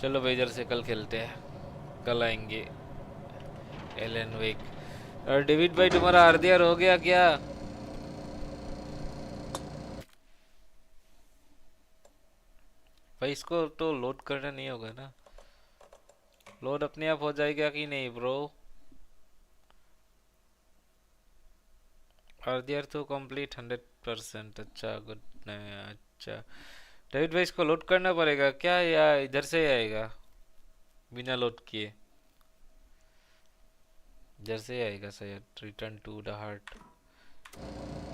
चलो भाई इधर से कल खेलते हैं कल आएंगे एलन वेक और डेविड भाई तुम्हारा आरडीआर हो गया क्या भाई इसको तो लोड करना नहीं होगा ना लोड अपने आप हो जाएगा कि नहीं ब्रो आरडीआर तो कंप्लीट 100% अच्छा गुड अच्छा डेविड भाई इसको लोड करना पड़ेगा क्या या इधर से ही आएगा बिना लोड किए इधर से ही आएगा शायद रिटर्न टू द हार्ट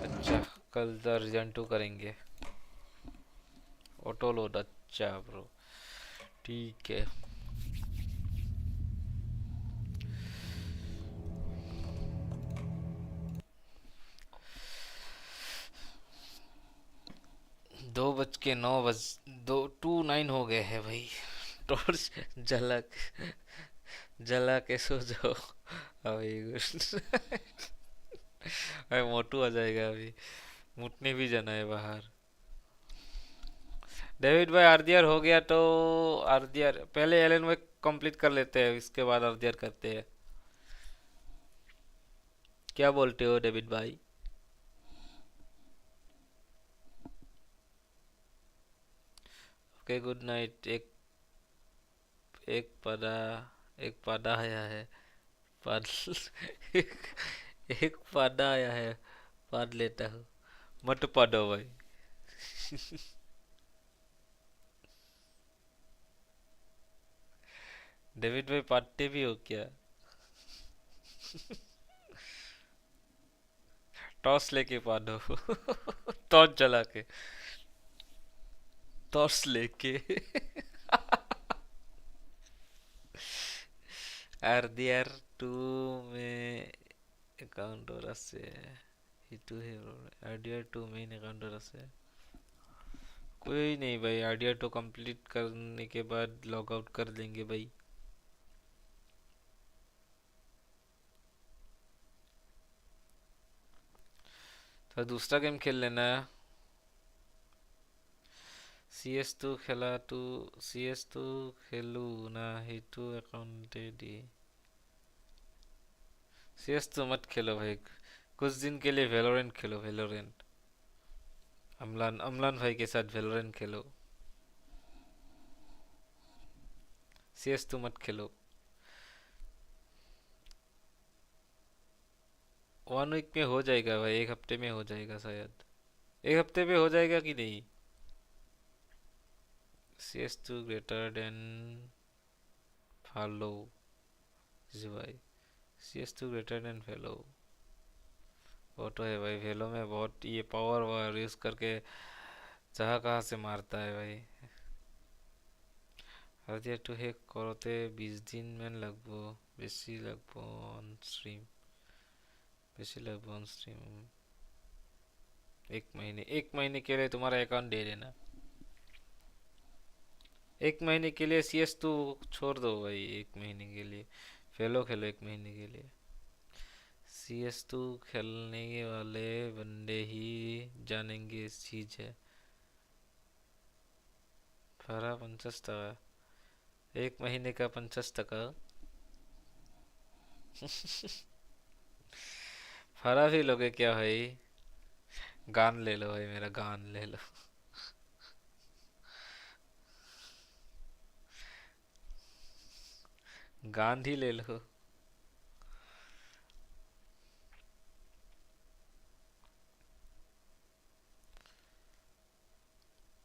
अच्छा कल द रिटर्न टू करेंगे ऑटो लोड अच्छा ब्रो ठीक है दो बज के 9 बज 2:09 हो गए हैं भाई टॉर्च जला के सो जाओ अभी अरे मोटू आ जाएगा अभी मुटने भी जाना है बाहर डेविड भाई आरडीआर हो गया तो आरडीआर पहले एलन में कंप्लीट कर लेते हैं इसके बाद आरडीआर करते हैं क्या बोलते हो डेविड भाई ओके गुड नाइट एक पादा आया है पाद एक पादा आया है पाद लेता हूँ मत पादो भाई डेविड भाई पादते भी हो क्या टॉर्च लेके पादो टॉर्च जला के टॉर्च लेके आरडीआर 2 में अकाउंट और আছে हिटू है आरडीआर 2 मेन अकाउंट और আছে कोई नहीं भाई आरडीआर 2 कंप्लीट करने के बाद लॉग आउट कर देंगे भाई तो दूसरा गेम खेल लेना CS2 খেলা তো CS2 খেলু না हिटू अकाउंट दी CS2 मत खेलो भाई कुछ दिन के लिए वेलोरेंट खेलो वेलोरेंट अमलान भाई के साथ वेलोरेंट खेलो CS2 मत खेलो 1 वीक में हो जाएगा भाई 1 हफ्ते में हो जाएगा शायद 1 हफ्ते में हो जाएगा कि नहीं CS2 greater than follow जी भाई CS2 greater than follow वो तो है भाई वेलो में बहुत ये पावर वार यूज करके जहाँ कहाँ से मारता है भाई आरडीआर 2 हैक करते 20 दिन में लगभो बेसी लगभो ऑन स्ट्रीम बेसी लगभो ऑन स्ट्रीम 1 महीने के लिए तुम्हारा अकाउंट दे देना 1 महीने के लिए CS2 छोड़ दो भाई 1 महीने के लिए फेलो खेलो 1 महीने के लिए CS2 खेलने वाले बंदे ही जानेंगे इस चीज है 50 টাকা एक महीने का 50 टका। फरा भी लोगे क्या भाई? गान ले लो भाई, मेरा गान ले लो। गांधी ले लो।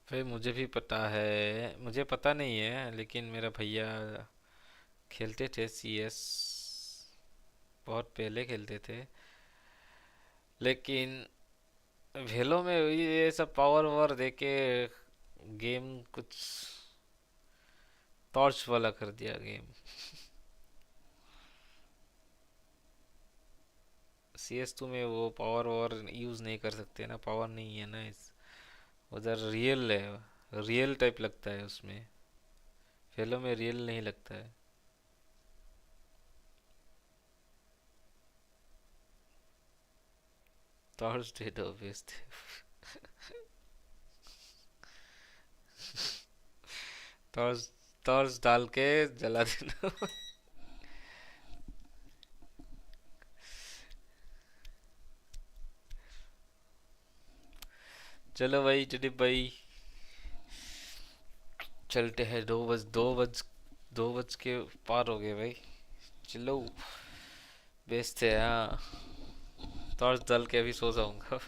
भाई मुझे भी पता है, मुझे पता नहीं है, लेकिन मेरा भैया खेलते थे CS। बहुत पहले खेलते थे, लेकिन भेलो में ये सब पावर वावर देके गेम कुछ टॉर्च वाला कर दिया गेम। CS2 में वो पावर वावर यूज नहीं कर सकते ना, पावर नहीं है ना इस उधर। रियल है, रियल टाइप लगता है उसमें। फेलो में रियल नहीं लगता है। टॉर्च दे दो, बेचते। टॉर्च, टॉर्च डाल के जला देना। चलो भाई जदीप भाई, चलते हैं। 2 बज के पार हो गए भाई। चलो बेचते हैं। हाँ, टॉर्च डाल के अभी सो जाऊंगा।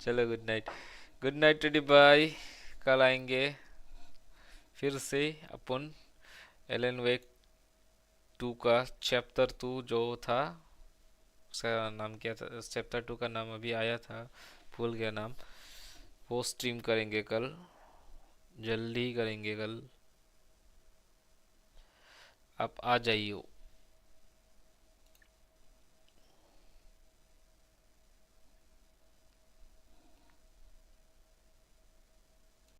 चलो good night. Good night teddy भाई। कल आएंगे फिर से अपन एलन वेक 2 का चैप्टर 2 जो था, उसका नाम क्या था? चैप्टर 2 का नाम अभी आया था, भूल गया नाम। वो स्ट्रीम करेंगे कल, जल्दी ही करेंगे कल। आप आ जाइए।